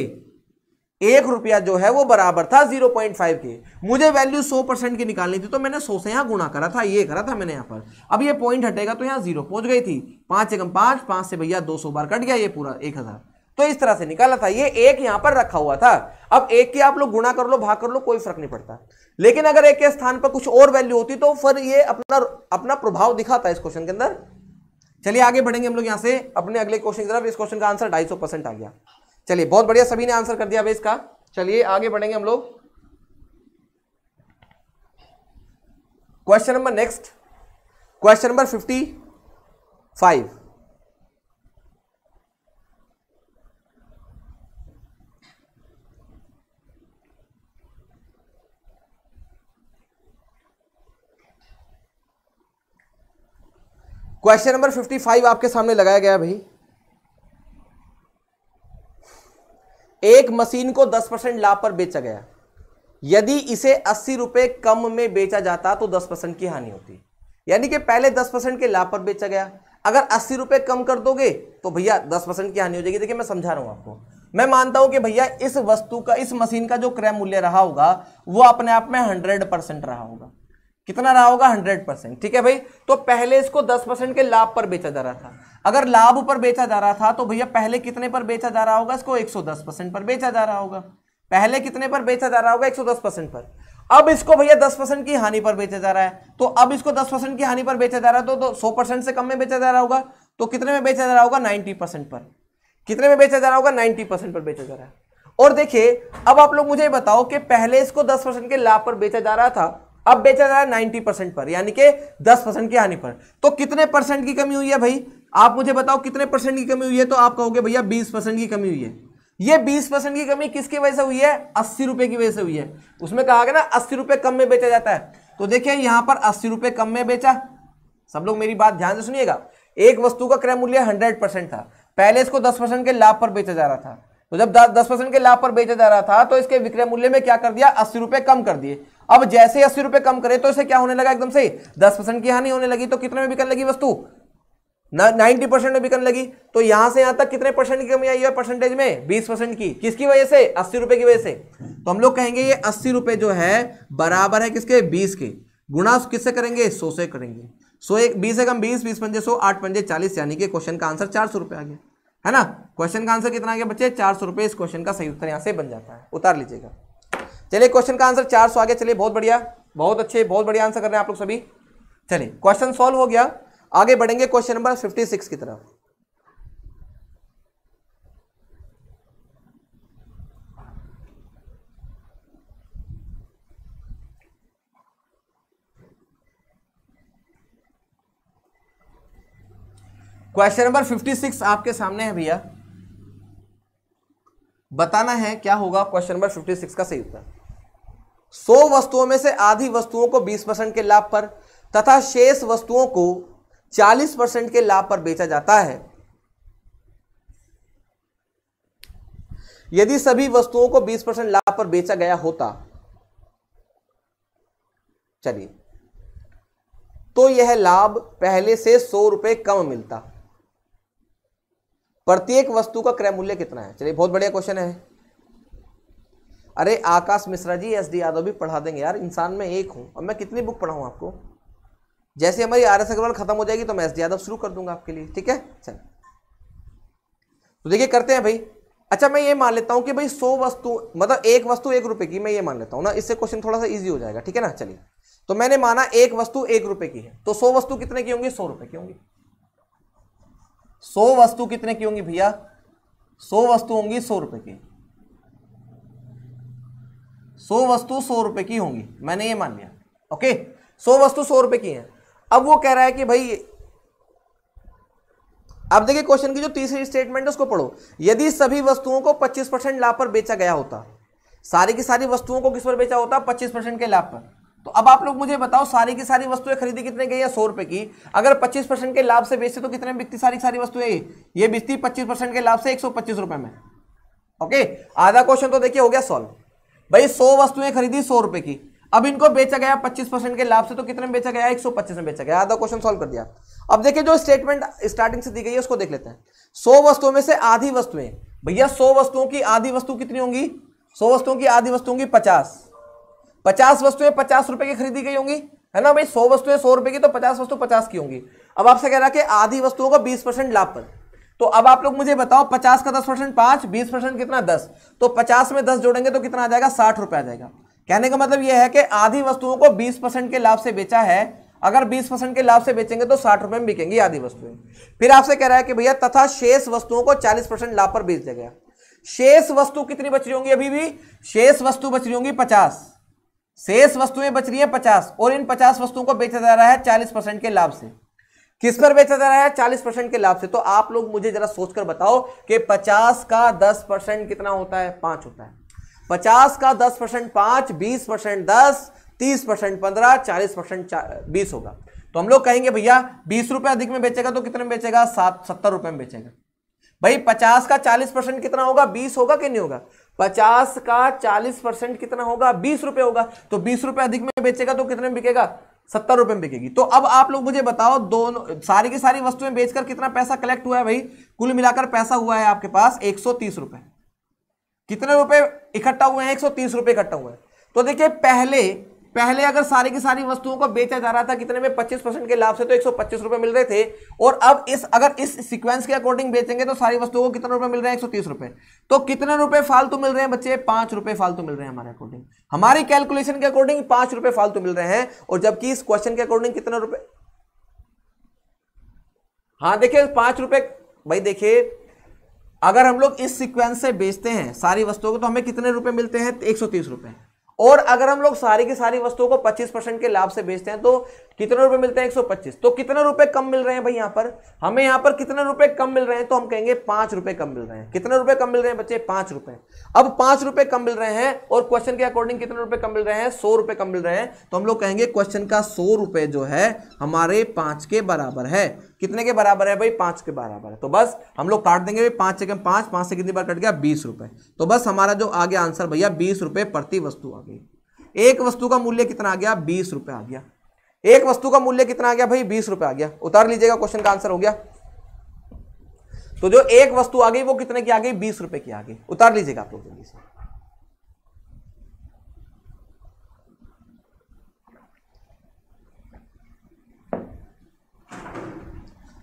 1 रुपया जो है वो बराबर था 0.5 के। मुझे वैल्यू 100% की निकालनी थी तो मैंने 100 से यहां गुणा करा था, ये करा था मैंने यहां पर। अब ये पॉइंट हटेगा तो यहां 0 पहुंच गई थी, 5 एकम 5, 5 से भैया 200 बार कट गया, ये पूरा 1000। तो इस तरह से निकाला था, ये 1 यहां पर रखा हुआ था। अब 1 की आप लोग गुणा कर लो भाग कर लो कोई फर्क नहीं पड़ता, लेकिन अगर 1 के स्थान पर कुछ और वैल्यू होती तो फिर ये अपना प्रभाव दिखाता है इस क्वेश्चन के अंदर। चलिए आगे बढ़ेंगे हम लोग यहां से अपने अगले क्वेश्चन की तरफ। इस क्वेश्चन का आंसर 250% आ गया। चलिए बहुत बढ़िया, सभी ने आंसर कर दिया बेस का। चलिए आगे बढ़ेंगे हम लोग। Question number next, question number 55। Question number 55 आपके सामने लगाया गया भाई। एक मशीन को 10% लाभ पर बेचा गया, यदि इसे 80 रुपए कम में बेचा जाता तो 10% की हानि होती। यानी कि पहले 10% के लाभ पर बेचा गया, अगर 80 रुपए कम कर दोगे तो भैया 10% की हानि हो जाएगी। देखिए मैं समझा रहा हूं आपको, मैं मानता हूं कि भैया इस वस्तु का, इस मशीन का जो क्रय मूल्य रहा होगा वो अपने आप में 100% रहा होगा। कितना रहा होगा 100%, ठीक है भाई। तो पहले इसको 10% के लाभ पर बेचा जा रहा था। अगर लाभ पर बेचा जा रहा था तो भैया पहले कितने पर बेचा जा रहा होगा, इसको 110% पर बेचा जा रहा होगा। पहले कितने पर बेचा जा रहा होगा 110% पर। अब इसको भैया 10% की हानि पर बेचा जा रहा है, तो अब इसको 10% की हानि पर बेचा जा रहा है तो 100% से कम में बेचा जा रहा होगा, तो कितने में बेचा जा रहा होगा 90% पर। कितने में बेचा जा रहा होगा 90% पर बेचा जा रहा है। और देखिए अब आप लोग मुझे बताओ कि पहले इसको 10% के लाभ पर बेचा जा रहा था, अब बेचा जा रहा है 90% पर, यानी कि 10% की हानि पर। तो कितने परसेंट की कमी हुई है भाई, आप मुझे बताओ कितने परसेंट की कमी हुई है। तो आप कहोगे भैया 20% की कमी हुई है। ये 20% की कमी किसकी वजह से हुई है, 80 रुपए की वजह से हुई है। उसमें कहा गया ना 80 रुपए कम में बेचा जाता है, तो देखिए यहां पर 80 रुपए कम में बेचा। सब लोग मेरी बात ध्यान से सुनिएगा, एक वस्तु का क्रय मूल्य 100% था, पहले इसको 10% के लाभ पर बेचा जा रहा था। तो जब 10% के लाभ पर बेचा जा रहा था तो इसके विक्रय मूल्य में क्या कर दिया, 80 रुपए कम कर दिए। अब जैसे 80 रुपए कम करे तो इसे क्या होने लगा, एकदम से 10% की हानि होने लगी। तो कितने में बिकने लगी वस्तु, 90% में बिकने लगी। तो यहां से यहां तक कितने परसेंट की कमी आई है परसेंटेज में, 20% की। किसकी वजह से, 80 रुपए की वजह से। तो हम लोग कहेंगे ये 80 रुपए जो है बराबर है किसके, 20 के। गुणा किससे करेंगे, 100 से करेंगे। 20 से कम 20, 20 पंजे 100, 8 पंजे 40, यानी कि क्वेश्चन का आंसर 400 रुपए आ गया, है ना। क्वेश्चन का आंसर कितना आ गया बच्चे, 400 रुपए। इस क्वेश्चन का सही उत्तर यहां से बन जाता है, उतार लीजिएगा। चलिए क्वेश्चन का आंसर 400 आ गया। चलिए बहुत बढ़िया, बहुत अच्छे, बहुत बढ़िया आंसर कर रहे हैं आप लोग सभी। चलिए क्वेश्चन सॉल्व हो गया, आगे बढ़ेंगे क्वेश्चन नंबर 56 की तरफ। क्वेश्चन नंबर 56 आपके सामने है भैया, बताना है क्या होगा क्वेश्चन नंबर 56 का सही उत्तर। 100 वस्तुओं में से आधी वस्तुओं को 20% के लाभ पर तथा शेष वस्तुओं को 40% के लाभ पर बेचा जाता है। यदि सभी वस्तुओं को 20% लाभ पर बेचा गया होता, चलिए, तो यह लाभ पहले से 100 रुपए कम मिलता। प्रत्येक वस्तु का क्रय मूल्य कितना है? चलिए बहुत बढ़िया क्वेश्चन है। अरे आकाश मिश्रा जी, एस डी यादव भी पढ़ा देंगे यार, इंसान में एक हूं। अब मैं कितनी बुक पढ़ाऊं आपको? जैसे हमारी आर एस अग्रवाल खत्म हो जाएगी तो मैं एस डी यादव शुरू कर दूंगा आपके लिए, ठीक है? चल तो देखिए करते हैं भाई। अच्छा मैं ये मान लेता हूं कि भाई 100 वस्तु मतलब एक वस्तु 1 रुपए की, मैं ये मान लेता हूं ना, इससे क्वेश्चन थोड़ा सा इजी हो जाएगा, ठीक है ना? चलिए तो मैंने माना एक वस्तु 1 रुपए की है, तो 100 वस्तु कितने की होंगी? 100 रुपए की होंगी। 100 वस्तु कितने की होंगी भैया? 100 वस्तु होंगी 100 रुपए की। 100 वस्तु 100 रुपए की होंगी, मैंने ये मान लिया। ओके 100 वस्तु 100 रुपए की है। अब वो कह रहा है कि भाई, अब देखिए क्वेश्चन की जो तीसरी स्टेटमेंट है उसको पढ़ो। यदि सभी वस्तुओं को 25% लाभ पर बेचा गया होता, सारी की सारी वस्तुओं को किस पर बेचा होता? 25% के लाभ पर। तो अब आप लोग मुझे बताओ, सारी की सारी वस्तुएं खरीदी कितने की है? 100 रुपए की। अगर 25% के लाभ से बेचते तो कितने में बिकती सारी की सारी वस्तुएं? ये बिकती 25% के लाभ से 125 रुपए में। ओके आधा क्वेश्चन तो देखिए हो गया सॉल्व। भाई 100 वस्तुएं खरीदी 100 रुपए की, अब इनको बेचा गया 25% के लाभ से, तो कितने में बेचा गया? 125 में बेचा गया। आधा क्वेश्चन सॉल्व कर दिया। अब देखिए जो स्टेटमेंट स्टार्टिंग से दी गई है उसको देख लेते हैं। 100 वस्तुओं में से आधी वस्तुएं, भैया 100 वस्तुओं की आधी वस्तु कितनी होंगी? 100 वस्तुओं की आधी वस्तु होंगी 50। 50 वस्तुएं 50 रुपए की खरीदी गई होंगी, है ना भाई? 100 वस्तुएं 100 रुपए की, तो 50 वस्तु 50 की होंगी। अब आपसे कह रहा है कि आधी वस्तुओं को 20% लाभ पर। तो अब आप लोग मुझे बताओ, 50 का 10% 5, 20% कितना? 10। तो 50 में 10 जोड़ेंगे तो कितना आ जाएगा? 60 रुपए आ जाएगा। कहने का मतलब यह है कि आधी वस्तुओं को 20% के लाभ से बेचा है। अगर 20% के लाभ से बेचेंगे तो 60 रुपए में बिकेंगी आधी वस्तुएं। फिर आपसे कह रहा है कि भैया तथा शेष वस्तुओं को 40% लाभ पर बेच दिया गया। शेष वस्तु कितनी बच रही होंगी? अभी भी शेष वस्तु बच रही होंगी 50। शेष वस्तुएं बच रही है 50, और इन 50 वस्तुओं को बेचा जा रहा है 40% के लाभ से। किस पर बेचा जा रहा है? 40% के लाभ से। तो आप लोग मुझे जरा सोचकर बताओ कि 50 का 10% कितना होता है? 5 होता है। 50 का 10% 5, 20% 10, 30% 15, 40% 20 होगा। तो हम लोग कहेंगे भैया 20 रुपए अधिक में बेचेगा तो कितने में बेचेगा? 70 रुपए में बेचेगा। भाई 50 का 40% कितना होगा? 20 होगा कि नहीं होगा? 50 का 40% कितना होगा? 20 रुपए होगा। तो 20 रुपए अधिक में बेचेगा तो कितने में बिकेगा? 70 रुपए में बिकेगी। तो अब आप लोग मुझे बताओ, दोनों सारी की सारी वस्तुएं बेचकर कितना पैसा कलेक्ट हुआ है? भाई कुल मिलाकर पैसा हुआ है आपके पास 130 रुपए। कितने रुपए इकट्ठा हुए हैं? 130 रुपए इकट्ठा हुए हैं। तो देखिए पहले अगर सारी की सारी वस्तुओं को बेचा जा रहा था कितने में? 25% के लाभ से, तो 125 रुपए मिल रहे थे। और अब अगर इस सीक्वेंस के अकॉर्डिंग बेचेंगे तो सारी वस्तुओं को कितने रुपए मिल रहे हैं? 130 रुपए। तो कितने रुपए फालतू मिल रहे हैं बच्चे? 5 रुपए फालतू मिल रहे हैं हमारे अकॉर्डिंग, हमारी कैलकुलेशन के अकॉर्डिंग 5 रुपए फालतू मिल रहे हैं। और जबकि इस क्वेश्चन के अकॉर्डिंग कितने रुपए? हाँ देखिए 5 रुपए। भाई देखिए अगर हम लोग इस सीक्वेंस से बेचते हैं सारी वस्तुओं को तो हमें कितने रुपए मिलते हैं? 130 रुपए। और अगर हम लोग सारी की सारी वस्तुओं को 25% के लाभ से बेचते हैं तो कितने रुपए मिलते हैं? 125। तो कितने रुपए कम मिल रहे हैं भाई? यहां पर हमें यहां पर कितने रुपए कम मिल रहे हैं? तो हम कहेंगे 5 रुपए कम मिल रहे हैं। कितने रुपए कम मिल रहे हैं बच्चे? 5 रुपए। अब 5 रुपए कम मिल रहे हैं और क्वेश्चन के अकॉर्डिंग कितने रुपए कम मिल रहे हैं? 100 रुपए कम मिल रहे हैं। तो हम लोग कहेंगे क्वेश्चन का 100 रुपए जो है हमारे 5 के बराबर है। कितने के बराबर है भाई? 5 के बराबर है। तो बस हम लोग काट देंगे 5 से 5 से कितनी बार कट गया? 20 रुपए। तो बस हमारा जो आ गया आंसर भैया 20 रुपए प्रति वस्तु आ गई। एक वस्तु का मूल्य कितना आ गया? 20 रुपए आ गया। एक वस्तु का मूल्य कितना आ गया भाई? 20 रुपए आ गया। उतार लीजिएगा, क्वेश्चन का आंसर हो गया। तो जो एक वस्तु आ गई वो कितने की आ गई? 20 रुपए की आ गई। उतार लीजिएगा आप लोग जल्दी से।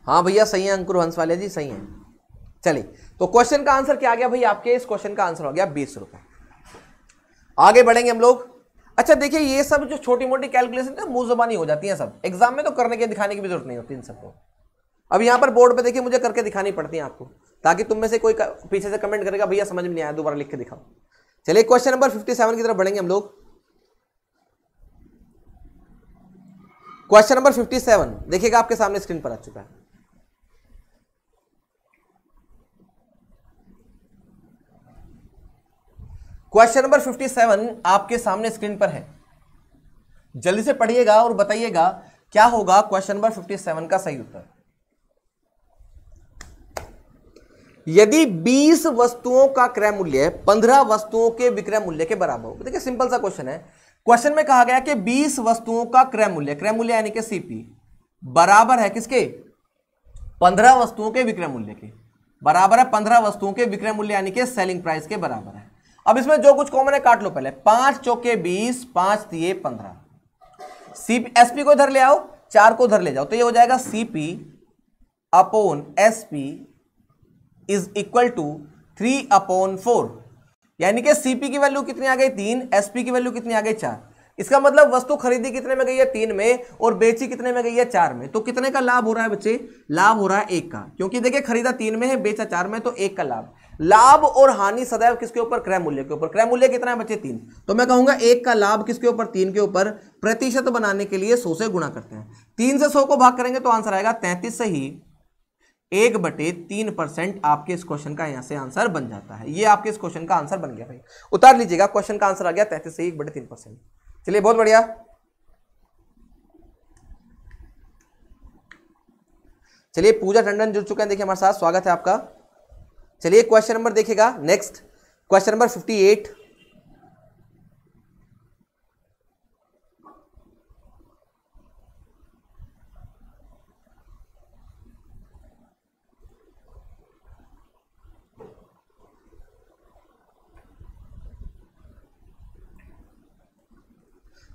हाँ भैया सही है अंकुर हंस वाले जी, सही है। चलिए तो क्वेश्चन का आंसर क्या आ गया भाई? आपके इस क्वेश्चन का आंसर हो गया 20 रुपए। आगे बढ़ेंगे हम लोग। अच्छा देखिए ये सब जो छोटी मोटी कैलकुलेशन है मुंह जुबानी हो जाती हैं, सब एग्जाम में तो करने के दिखाने की भी जरूरत नहीं होती इन सबको। अब यहाँ पर बोर्ड पे देखिए मुझे करके दिखानी पड़ती है आपको, ताकि तुम में से कोई पीछे से कमेंट करेगा भैया समझ में नहीं आया, दोबारा लिख के दिखाओ। चलिए क्वेश्चन नंबर 57 की तरफ बढ़ेंगे हम लोग। क्वेश्चन नंबर 57 देखिएगा आपके सामने स्क्रीन पर आ चुका है। क्वेश्चन नंबर 57 आपके सामने स्क्रीन पर है। जल्दी से पढ़िएगा और बताइएगा क्या होगा क्वेश्चन नंबर 57 का सही उत्तर। यदि 20 वस्तुओं का क्रय मूल्य 15 वस्तुओं के विक्रय मूल्य के बराबर हो। देखिए सिंपल सा क्वेश्चन है। क्वेश्चन में कहा गया कि 20 वस्तुओं का क्रय मूल्य यानी कि सीपी बराबर है किसके? 15 वस्तुओं के विक्रय मूल्य के। बराबर है 15 वस्तुओं के विक्रय मूल्य यानी कि सेलिंग प्राइस के बराबर है। अब इसमें जो कुछ कॉमन है काट लो पहले। 5 चौके 20, 5 दिए 15। एसपी को इधर ले आओ, 4 को उधर ले जाओ, तो ये हो जाएगा CP upon SP is equal to 3/4। यानी कि सीपी की वैल्यू कितनी आ गई? 3। एसपी की वैल्यू कितनी आ गई? 4। इसका मतलब वस्तु खरीदी कितने में गई है? 3 में, और बेची कितने में गई है? 4 में। तो कितने का लाभ हो रहा है बच्चे? लाभ हो रहा है 1 का, क्योंकि देखिए खरीदा 3 में है, बेचा 4 में, तो 1 का लाभ। लाभ और हानि सदैव किसके ऊपर? क्रय मूल्य के ऊपर। क्रय मूल्य कितना है बच्चे? 3। तो मैं कहूंगा 1 का लाभ किसके ऊपर? 3 के ऊपर। प्रतिशत बनाने के लिए 100 से गुणा करते हैं। 3 से 100 को भाग करेंगे तो आंसर आएगा 33 से ही 1/3% आपके इस क्वेश्चन का यहां से आंसर बन जाता है। ये आपके इस क्वेश्चन का आंसर बन गया भाई। उतार लीजिएगा, क्वेश्चन का आंसर आ गया 33 से 1/3%। चलिए बहुत बढ़िया। चलिए पूजा टंडन जुड़ चुके हैं, देखिए हमारे साथ, स्वागत है आपका। चलिए क्वेश्चन नंबर देखिएगा next, question number 58।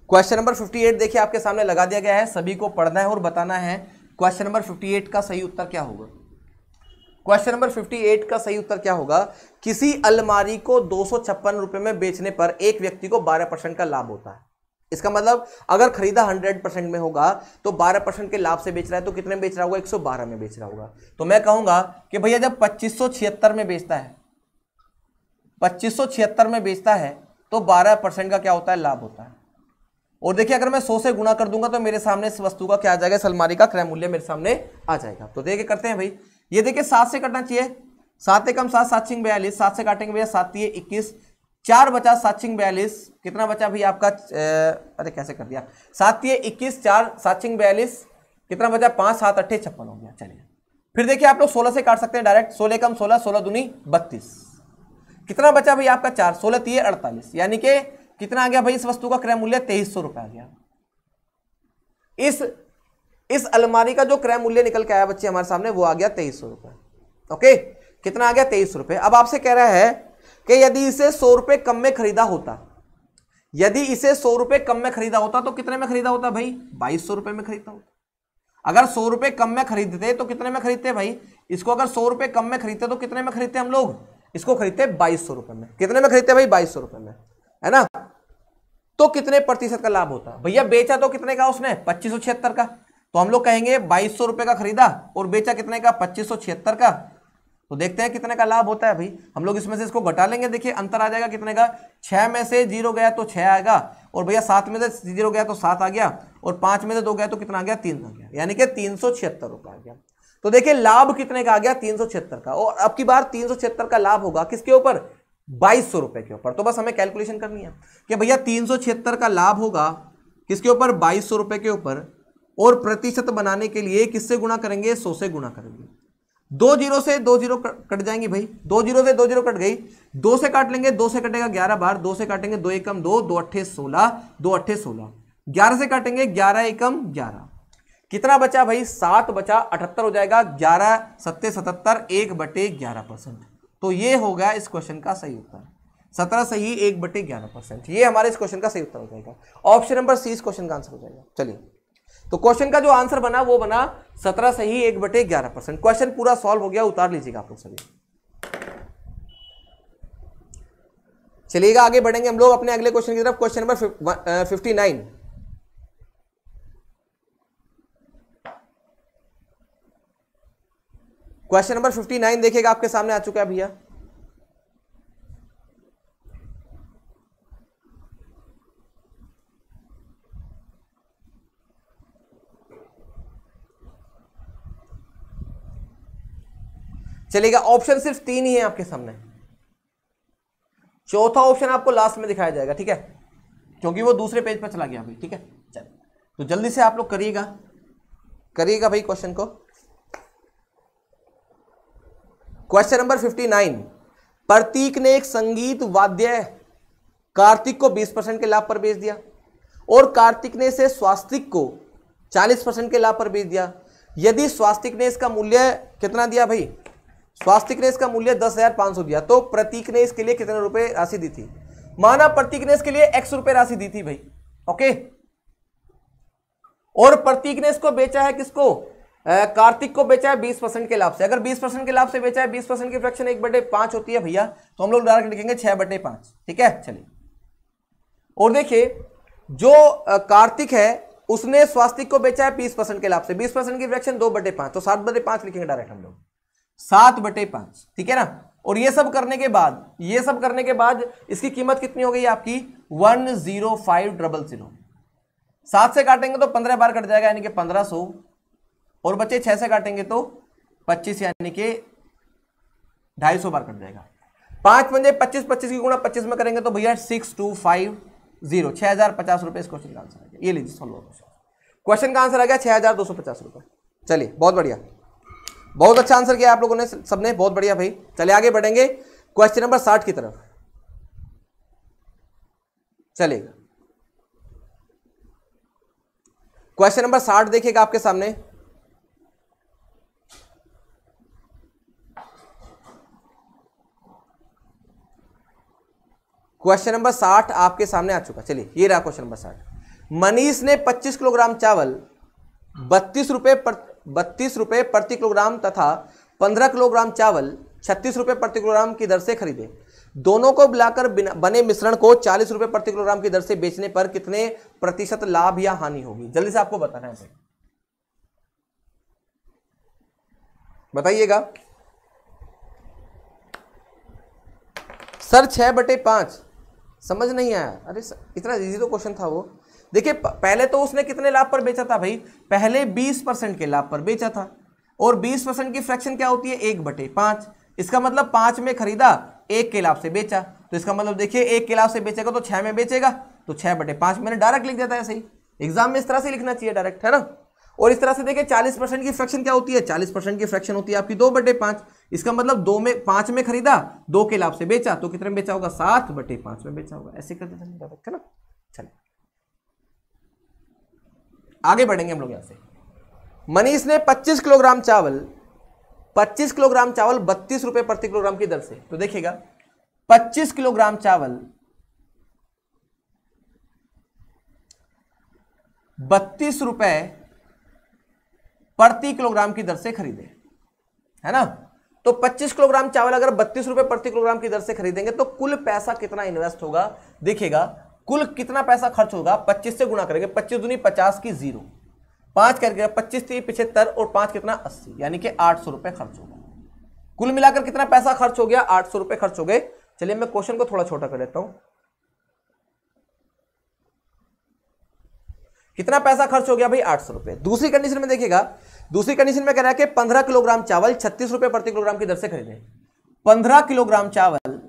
Question number 58 देखिए आपके सामने लगा दिया गया है, सभी को पढ़ना है और बताना है क्वेश्चन नंबर 58 का सही उत्तर क्या होगा। क्वेश्चन नंबर 58 का सही उत्तर क्या होगा? किसी अलमारी को 256 रुपए में बेचने पर एक व्यक्ति को 12% का लाभ होता है। इसका मतलब अगर खरीदा 100% में होगा तो 12% के लाभ से बेच रहा है, तो कितने में बेच रहा होगा? 112 में बेच रहा होगा। तो मैं कहूंगा कि भैया जब 2576 में बेचता है, 2576 में बेचता है, तो 12% का क्या होता है? लाभ होता है। और देखिए अगर मैं 100 से गुणा कर दूंगा तो मेरे सामने इस वस्तु का क्या आ जाएगा? इस अलमारी का क्रय मूल्य मेरे सामने आ जाएगा। तो देखिए करते हैं भाई, ये देखिए 7 से कटना चाहिए, 7 एकम 7, 7 छिंग 42, 7 से काटेंगे भैया 7 तिये 21, 4 बचा 7 छिंग 42, कितना बचा भैया आपका? अरे कैसे कर दिया, 7 तिये 21, 4 7 छिंग 42, कितना बचा? 5 7 8 56 हो गया। चलिए फिर देखिए आप लोग 16 से काट सकते हैं डायरेक्ट, 16 एकम 16, 16 दूनी 32, कितना बचा भैया आपका? 4, 16 तिये 48, यानी कि कितना आ गया भाई? इस वस्तु का क्रय मूल्य 2300 रुपए आ गया। इस अलमारी का जो क्रय मूल्य निकल के आया बच्चे हमारे सामने, वो आ गया 2300 रुपए। ओके, कितना आ गया? 2300 रुपए। अब आपसे कह रहा है कि यदि इसे 100 रुपए कम में खरीदा होता, यदि इसे 100 रुपए कम में खरीदा होता तो कितने में खरीदा होता भाई? 2200 रुपए में खरीदता होता। अगर 100 रुपए कम में खरीदते तो कितने में खरीदते भाई? इसको अगर 100 रुपए कम में खरीदते तो कितने में खरीदते हम लोग? इसको खरीदते 2200 रुपए में। कितने में खरीदते भाई? 2200 रुपए में, है ना? तो कितने प्रतिशत का लाभ होता? भैया बेचा तो कितने का उसने? 2576 का। तो हम लोग कहेंगे 2200 रुपए का खरीदा और बेचा कितने का? 2576 का। तो देखते हैं कितने का लाभ होता है भाई। हम लोग इसमें से इसको घटा लेंगे, देखिए अंतर आ जाएगा कितने का? 6 में से 0 गया तो 6 आएगा, और भैया 7 में से 0 गया तो 7 आ गया, और 5 में से 2 गया तो कितना आ गया? 3 आ गया, यानी कि 376 रुपए आ गया। तो देखिए लाभ कितने का आ गया? 376 का। और अब की बार 376 का लाभ होगा किसके ऊपर? 2200 रुपए के ऊपर। तो बस हमें कैलकुलेशन करनी है कि भैया 376 का लाभ होगा किसके ऊपर? 2200 रुपए के ऊपर। और प्रतिशत बनाने के लिए किससे गुणा करेंगे? 100 से गुणा करेंगे। 2 जीरो से 2 जीरो कट जाएंगी भाई, 2 जीरो से 2 जीरो कट गई, 2 से काट लेंगे, 2 से कटेगा 11 बार, 2 से काटेंगे 2 एकम 2, 2 अट्ठे 16, 2 अट्ठे 16, 11 से काटेंगे 11 एकम 11, कितना बचा भाई? 7 बचा 78 हो जाएगा, 11 सत्ते 77, 1/11%। तो ये होगा इस क्वेश्चन का सही उत्तर, 17 सही 1/11%। ये हमारे इस क्वेश्चन का सही उत्तर हो जाएगा। ऑप्शन नंबर सी इस क्वेश्चन का आंसर हो जाएगा। चलिए, तो क्वेश्चन का जो आंसर बना वो बना 17 सही 1/11%। क्वेश्चन पूरा सॉल्व हो गया, उतार लीजिएगा आप लोग सभी। चलिएगा आगे बढ़ेंगे हम लोग अपने अगले क्वेश्चन की तरफ, क्वेश्चन नंबर 59। क्वेश्चन नंबर 59 देखिएगा आपके सामने आ चुका है भैया। चलिएगा, ऑप्शन सिर्फ 3 ही है आपके सामने, चौथा ऑप्शन आपको लास्ट में दिखाया जाएगा, ठीक है, क्योंकि वो दूसरे पेज पर चला गया भाई, ठीक है। चल तो जल्दी से आप लोग करिएगा भाई क्वेश्चन को। क्वेश्चन नंबर 59, प्रतीक ने एक संगीत वाद्य कार्तिक को 20% के लाभ पर बेच दिया और कार्तिक ने इसे स्वास्तिक को 40% के लाभ पर बेच दिया। यदि स्वास्तिक ने इसका मूल्य कितना दिया भाई, स्वास्तिक ने इसका मूल्य 10,500 दिया, तो प्रतीक ने इसके लिए कितने रुपए राशि दी थी, माना प्रतीक ने इसके लिए x रुपए राशि दी थी भाई, ओके। और प्रतीक ने इसको बेचा है किसको, कार्तिक को बेचा है 20% के लाभ से। अगर 20% के लाभ से बेचा है, 20% की फ्रैक्शन 1/5 होती है भैया, तो हम लोग डायरेक्ट लिखेंगे 6/5, ठीक है। चलिए, और देखिए जो कार्तिक है उसने स्वास्तिक को बेचा है 20% के लाभ से, 20% की फ्रैक्शन 2/5, तो 7/5 लिखेंगे डायरेक्ट हम लोग, 7/5, ठीक है ना। और ये सब करने के बाद इसकी कीमत कितनी हो गई आपकी 10500। 7 से काटेंगे तो 15 बार कट जाएगा, यानी कि 1500, और बच्चे 6 से काटेंगे तो 25, यानी कि 250 बार कट जाएगा। 5 पंजे 25, 25 की गुणा 25 में करेंगे तो भैया 6250, 6050 रुपए इस क्वेश्चन का आंसर आ गया। ये लीजिए सॉल्व क्वेश्चन का आंसर आ गया 6250 रुपए। चलिए, बहुत बढ़िया, बहुत अच्छा आंसर किया आप लोगों ने सबने, बहुत बढ़िया भाई। चलिए आगे बढ़ेंगे क्वेश्चन नंबर 60 की तरफ। चलिएगा, क्वेश्चन नंबर 60 देखिएगा आपके सामने। क्वेश्चन नंबर 60 आपके सामने आ चुका। चलिए, ये रहा क्वेश्चन नंबर 60। मनीष ने 25 किलोग्राम चावल 32 रुपए प्रति किलोग्राम तथा 15 किलोग्राम चावल 36 रुपए प्रति किलोग्राम की दर से खरीदे। दोनों को मिलाकर बने मिश्रण को 40 रुपए प्रति किलोग्राम की दर से बेचने पर कितने प्रतिशत लाभ या हानि होगी? जल्दी से आपको बताना है, बताइएगा। सर 6/5 समझ नहीं आया। अरे इतना इजी तो क्वेश्चन था वो। देखिए, पहले तो उसने कितने लाभ पर बेचा था भाई, पहले 20% के लाभ पर बेचा था, और 20% की फ्रैक्शन क्या होती है 1/5। इसका मतलब 5 में खरीदा, 1 के लाभ से बेचा, तो इसका मतलब देखिए 1 के लाभ से बेचेगा तो 6 में बेचेगा, तो 6/5 मैंने डायरेक्ट लिख देता है। ऐसे ही एग्जाम में इस तरह से लिखना चाहिए डायरेक्ट, है ना। और इस तरह से देखिए 40% की फ्रैक्शन क्या होती है, 40% की फ्रैक्शन होती है आपकी 2/5। इसका मतलब 5 में खरीदा, 2 के लाभ से बेचा, तो कितने में बेचा होगा 7/5 में बेचा होगा। ऐसे कर देता डायरेक्ट, है ना। चलिए आगे बढ़ेंगे हम लोग यहां से। मनीष ने 25 किलोग्राम चावल 32 रुपए प्रति किलोग्राम की दर से, तो देखिएगा 25 किलोग्राम चावल 32 रुपए प्रति किलोग्राम की दर से खरीदे, है ना। तो 25 किलोग्राम चावल अगर 32 रुपए प्रति किलोग्राम की दर से खरीदेंगे तो कुल पैसा कितना इन्वेस्ट होगा, देखिएगा कुल कितना पैसा खर्च होगा। 25 से गुणा करेंगे, 25 दूनी 50 की 0, 5 करके 25 3 75 और 5 कितना 80, यानी कि 800 रुपए खर्च होगा। कुल मिलाकर कितना पैसा खर्च हो गया, 800 रुपए खर्च हो गए। चलिए मैं क्वेश्चन को थोड़ा छोटा कर देता हूं। कितना पैसा खर्च हो गया भाई 800 रुपए। दूसरी कंडीशन में देखिएगा, दूसरी कंडीशन में कह रहा है कि 15 किलोग्राम चावल 36 रुपए प्रति किलोग्राम की दर से खरीदे। 15 किलोग्राम चावल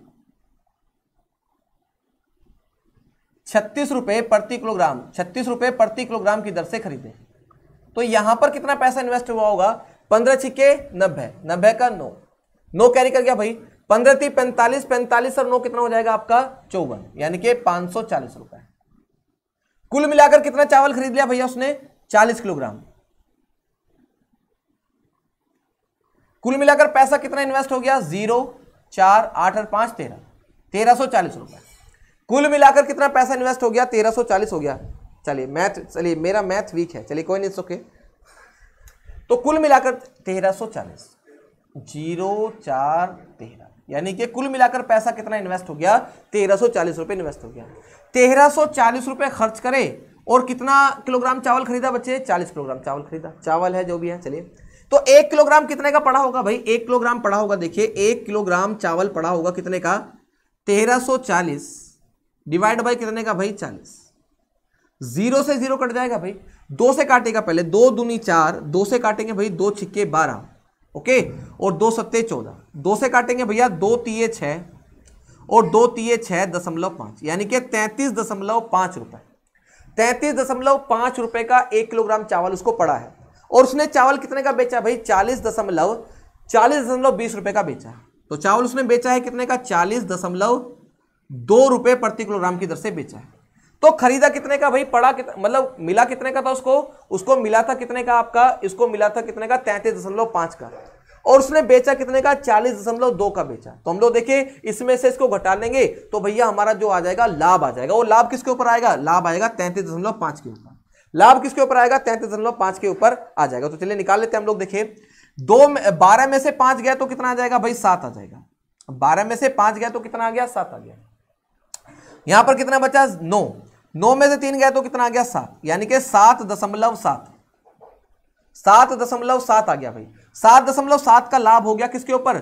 36 रुपए प्रति किलोग्राम, 36 रुपए प्रति किलोग्राम की दर से खरीदे। तो यहां पर कितना पैसा इन्वेस्ट हुआ होगा, 15 छिके 90, 90 का 9 कैरी कर गया भाई, 15 3 45, 45 और 9 कितना हो जाएगा आपका 54, यानी कि 540 रुपए। कुल मिलाकर कितना चावल खरीद लिया भैया उसने 40 किलोग्राम। कुल मिलाकर पैसा कितना इन्वेस्ट हो गया 0 4 8 और 5 13, 1340 रुपए। कुल मिलाकर कितना पैसा इन्वेस्ट हो गया 1340 हो गया। चलिए चलिए मेरा मैथ वीक है, चलिए कोई नहीं, ओके। तो कुल मिलाकर 1340 0 4 13, यानी कि कुल मिलाकर पैसा कितना इन्वेस्ट हो गया 1340 रुपए इन्वेस्ट हो गया। 1340 रुपए खर्च करे और कितना किलोग्राम चावल खरीदा बच्चे, 40 किलोग्राम चावल खरीदा, चावल है जो भी है। चलिए तो 1 किलोग्राम कितने का पड़ा होगा भाई, 1 किलोग्राम पड़ा होगा, देखिए 1 किलोग्राम चावल पड़ा होगा कितने का 1340 डिवाइड बाई कितने का भाई 40। 0 से 0 कट जाएगा भाई, 2 से काटेगा पहले, 2 दूनी 4, 2 से काटेंगे भाई 2 छिक्के 12, ओके, और 2 सत्ते 14, 2 से काटेंगे भैया 2 तिये 6 और 2 तिये 6.5, यानी कि 33.5 रुपए। 33.5 रुपए का 1 किलोग्राम चावल उसको पड़ा है, और उसने चावल कितने का बेचा भाई 40.20 रुपए का बेचा। तो चावल उसने बेचा है कितने का 40.2 रुपए प्रति किलोग्राम की दर से बेचा है। तो खरीदा कितने का भाई, पड़ा कितना, मतलब मिला कितने का था उसको मिला था कितने का आपका, इसको मिला था कितने का 33.5 का, और उसने बेचा कितने का 40.2 का बेचा। तो हम लोग देखिए इसमें से इसको घटा लेंगे तो भैया हमारा जो आ जाएगा लाभ आ जाएगा। वो लाभ किसके ऊपर आएगा, लाभ आएगा 33.5 के ऊपर। लाभ किसके ऊपर आएगा, 33.5 के ऊपर आ जाएगा। तो चलिए निकाल लेते हैं हम लोग। देखिए 12 में से 5 गया तो कितना आ जाएगा भाई, 7 आ जाएगा। 12 में से 5 गया तो कितना आ गया, 7 आ गया। यहां पर कितना बचा, 9 में से 3 गया तो कितना आ गया, 7, यानी कि 7.7 आ गया भाई। 7.7 का लाभ हो गया किसके ऊपर,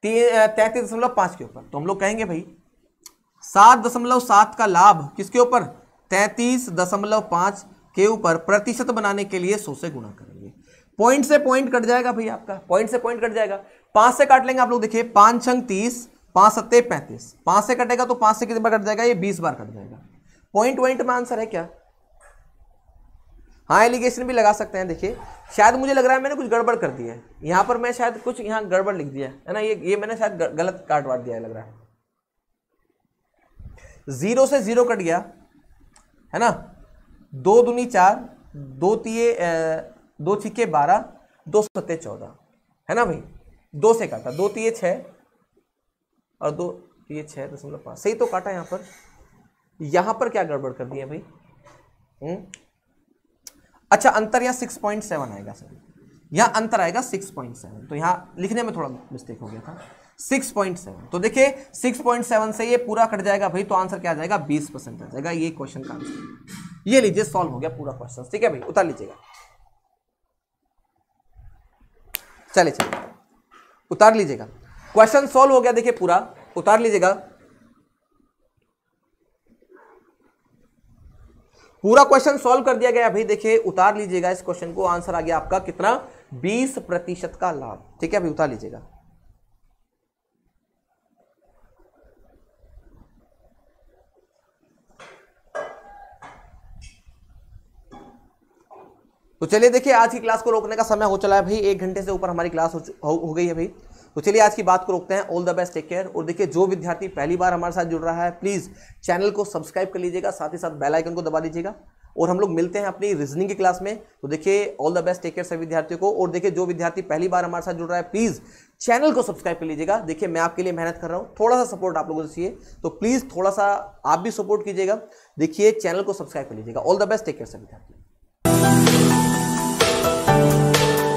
33.5 के ऊपर। तो हम लोग कहेंगे भाई 7.7 का लाभ किसके ऊपर, 33.5 के ऊपर प्रतिशत बनाने के लिए 100 से गुणा करेंगे। पॉइंट से पॉइंट कट जाएगा भाई आपका, पॉइंट से पॉइंट कट जाएगा। 5 से काट लेंगे आप लोग, देखिए 5 छंग 30, 5 सत्ते 35, 5 से कटेगा तो 5 से कितनी बार कट जाएगा, ये 20 बार कट जाएगा। पॉइंट में आंसर है क्या, हाँ एलिगेशन भी लगा सकते हैं। देखिए शायद मुझे लग रहा है मैंने कुछ गड़बड़ कर दी है यहां पर, मैं शायद कुछ यहां गड़बड़ लिख दिया है ना, ये मैंने शायद गलत काट वाट दिया है लग रहा है। 0 से 0 कट गया है ना, 2 दूनी 4, 2 छिक्के 12, 2 सत्ते 14 है ना भाई। 2 से काटा, 2 तिये 6 और 2 तिये 6.5, सही तो काटा। यहां पर क्या गड़बड़ कर दिया भाई, अच्छा अंतर यहाँ 6.7 आएगा सर, यहाँ अंतर आएगा 6.7, तो यहाँ लिखने में थोड़ा मिस्टेक हो गया था, 6.7। तो देखिए 6.7 से ये पूरा कट जाएगा भाई, तो आंसर क्या आ जाएगा, 20% आ जाएगा। ये क्वेश्चन का आंसर, ये लीजिए सॉल्व हो गया पूरा क्वेश्चन। ठीक है भाई, उतार लीजिएगा, चलिए उतार लीजिएगा, क्वेश्चन सॉल्व हो गया। देखिए पूरा उतार लीजिएगा, पूरा क्वेश्चन सॉल्व कर दिया गया भाई। देखिए उतार लीजिएगा इस क्वेश्चन को, आंसर आ गया आपका कितना, 20% का लाभ। ठीक है भाई, उतार लीजिएगा। तो चलिए देखिए आज की क्लास को रोकने का समय हो चला है भाई, 1 घंटे से ऊपर हमारी क्लास हो गई है भाई। तो चलिए आज की बात को रोकते हैं। All the best, take care. और देखिए जो विद्यार्थी पहली बार हमारे साथ जुड़ रहा है प्लीज चैनल को सब्सक्राइब कर लीजिएगा, साथ ही साथ बेल आइकन को दबा दीजिएगा। और हम लोग मिलते हैं अपनी रीजनिंग की क्लास में। तो देखिए all the best, take care सभी विद्यार्थियों को। और देखिए जो विद्यार्थी पहली बार हमारे साथ जुड़ रहा है प्लीज चैनल को सब्सक्राइब कर लीजिएगा। देखिए मैं आपके लिए मेहनत कर रहा हूँ, थोड़ा सा सपोर्ट आप लोगों से चाहिए, तो प्लीज थोड़ा सा आप भी सपोर्ट कीजिएगा। देखिए चैनल को सब्सक्राइब कर लीजिएगा। All the best, take care सभी विद्यार्थी।